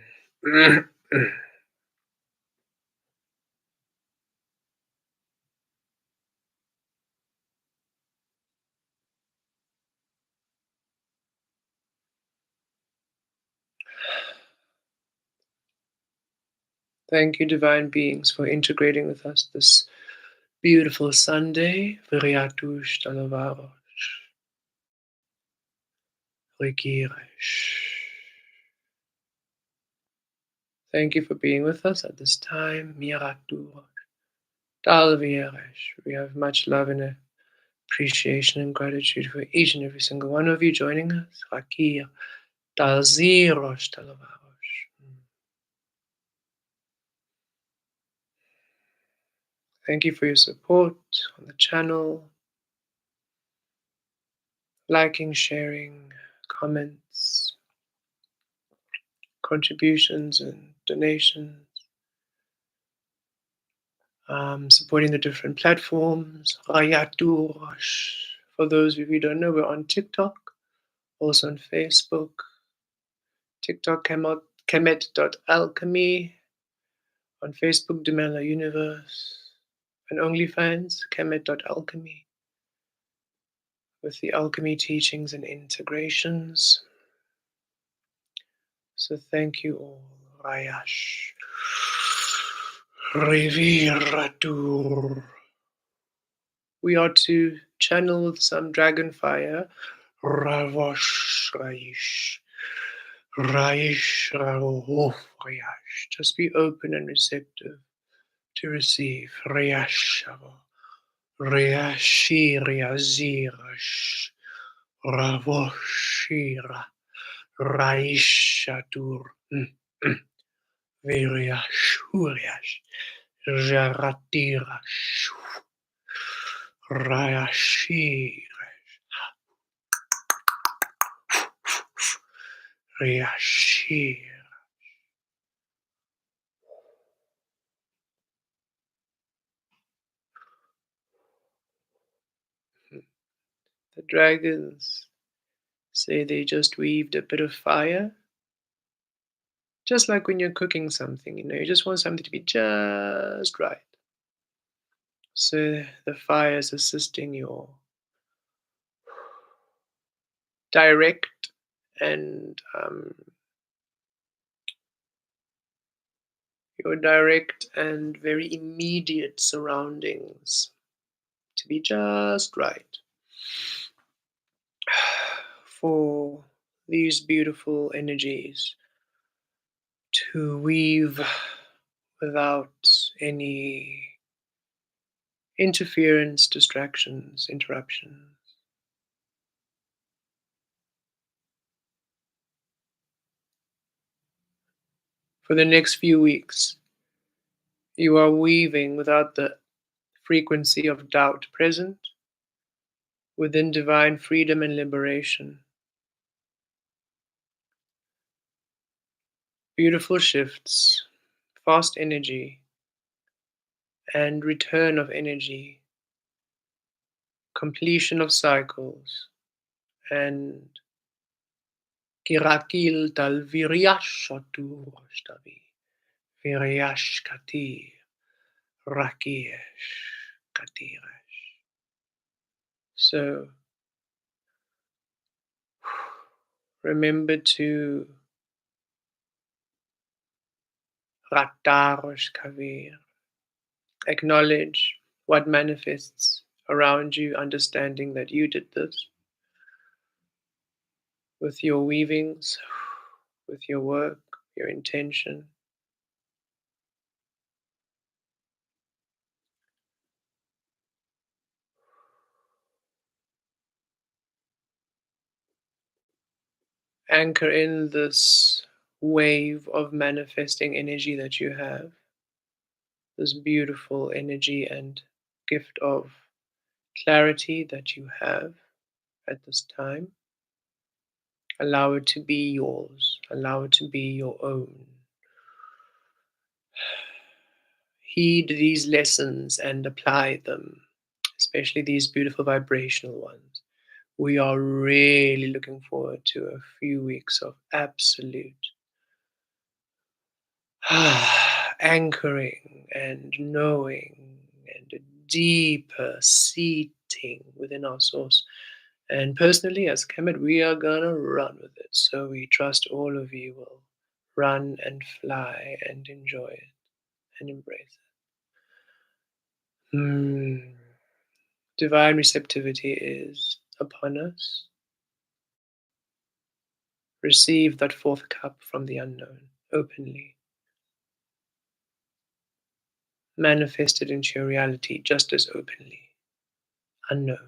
Thank you, divine beings, for integrating with us this beautiful Sunday. Viriatush talavarosh, rikiresh. Thank you for being with us at this time. Miraturosh, talvieresh. We have much love and appreciation and gratitude for each and every single one of you joining us. Rakir, talzirosh talavarosh. Thank you for your support on the channel, liking, sharing, comments. contributions and donations, supporting the different platforms. Rayaturash. For those of you who don't know, we're on TikTok, also on Facebook. TikTok, Kemet.alchemy. On Facebook, Demela Universe. And OnlyFans, Kemet.alchemy. With the alchemy teachings and integrations. So thank you all. Rayash. Reviratur. We are to channel with some dragon fire. Ravosh Raish. Raish Ravoh Rayash. Just be open and receptive to receive. Rayash Ravoh. Rayashi Riazirash. Ravoshira. Raishatur. Viriashuriash. Jaratirash. Rayashir. Rayashir. The dragons say they just weaved a bit of fire. Just like when you're cooking something, you just want something to be just right. So the fire is assisting direct and your direct and very immediate surroundings to be just right for these beautiful energies to weave without any interference, distractions, interruptions. For the next few weeks, you are weaving without the frequency of doubt present within divine freedom and liberation. Beautiful shifts, fast energy, and return of energy, completion of cycles, and kirakil tal viriashatur shtavi, viriash katir, rakiesh katirash. So remember to ratarosh kavir, acknowledge what manifests around you, understanding that you did this with your weavings, with your work, your intention. Anchor in this wave of manifesting energy that you have, this beautiful energy and gift of clarity that you have at this time. Allow it to be yours, allow it to be your own. Heed these lessons and apply them, especially these beautiful vibrational ones. We are really looking forward to a few weeks of absolute anchoring and knowing and a deeper seating within our source. And personally, as Kemet, we are gonna run with it. So we trust all of you will run and fly and enjoy it and embrace it. Divine receptivity is upon us. Receive that fourth cup from the unknown openly. Manifest it into your reality just as openly. Unknown.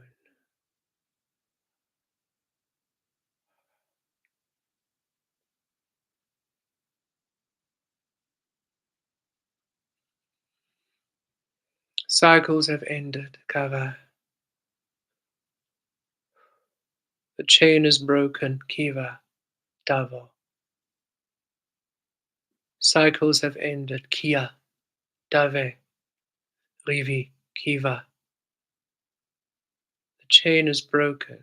Cycles have ended, Kava. The chain is broken, Kiva, Davo. Cycles have ended. Kia, Dave, Rivi, Kiva. The chain is broken.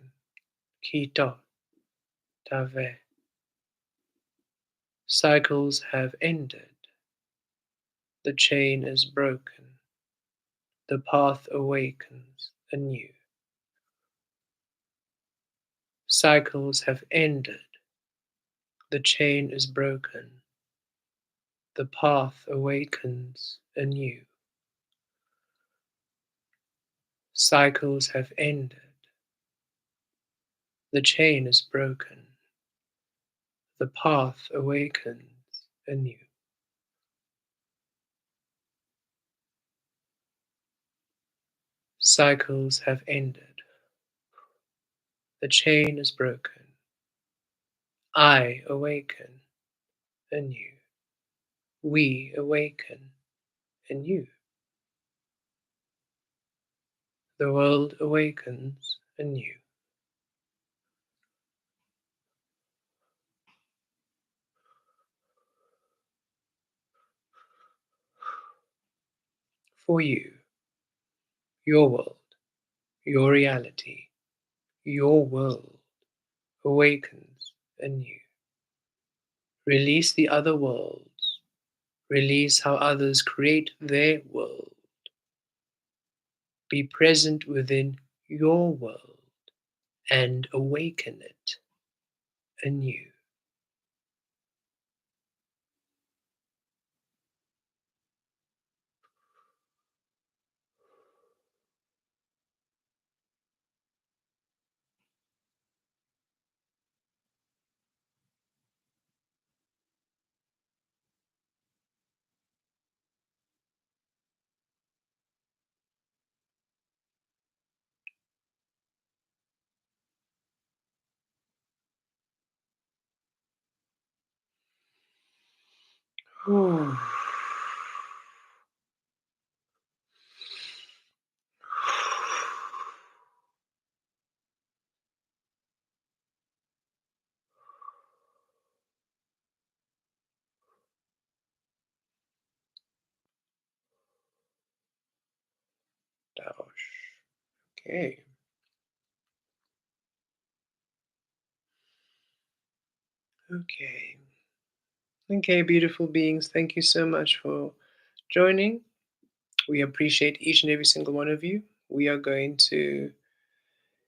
Kito, Dave. Cycles have ended. The chain is broken. The path awakens anew. Cycles have ended. The chain is broken. The path awakens anew. Cycles have ended. The chain is broken. The path awakens anew. Cycles have ended. The chain is broken. I awaken anew. We awaken anew. The world awakens anew. For you, your world, your reality, your world awakens anew. Release the other worlds. Release how others create their world. Be present within your world and awaken it anew. Whew. Dosh. Okay. Okay. Okay, beautiful beings. Thank you so much for joining. We appreciate each and every single one of you. We are going to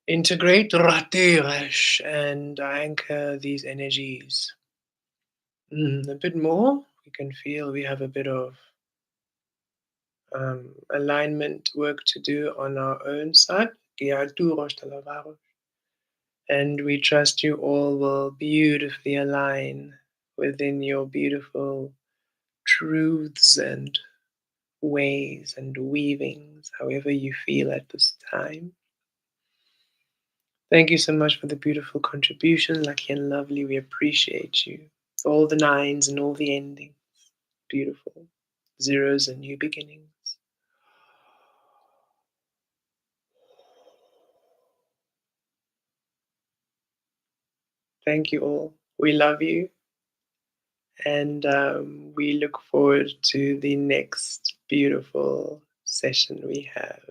integrate Ratirash and anchor these energies a bit more. We can feel we have a bit of alignment work to do on our own side. And we trust you all will beautifully align within your beautiful truths and ways and weavings, however you feel at this time. Thank you so much for the beautiful contribution, Lucky and Lovely. We appreciate you. All the nines and all the endings. Beautiful. Zeros and new beginnings. Thank you all. We love you. And we look forward to the next beautiful session we have.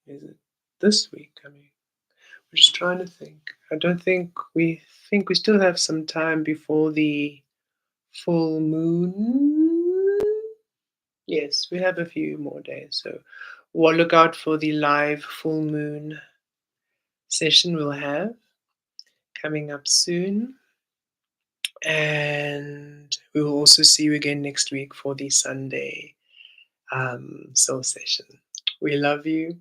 Is it this week? I mean, we're just trying to think. I don't think we still have some time before the full moon. Yes, we have a few more days. So we'll look out for the live full moon session we'll have coming up soon. And we will also see you again next week for the Sunday soul session. We love you.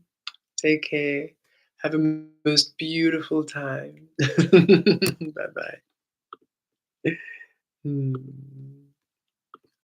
Take care. Have a most beautiful time. Bye bye.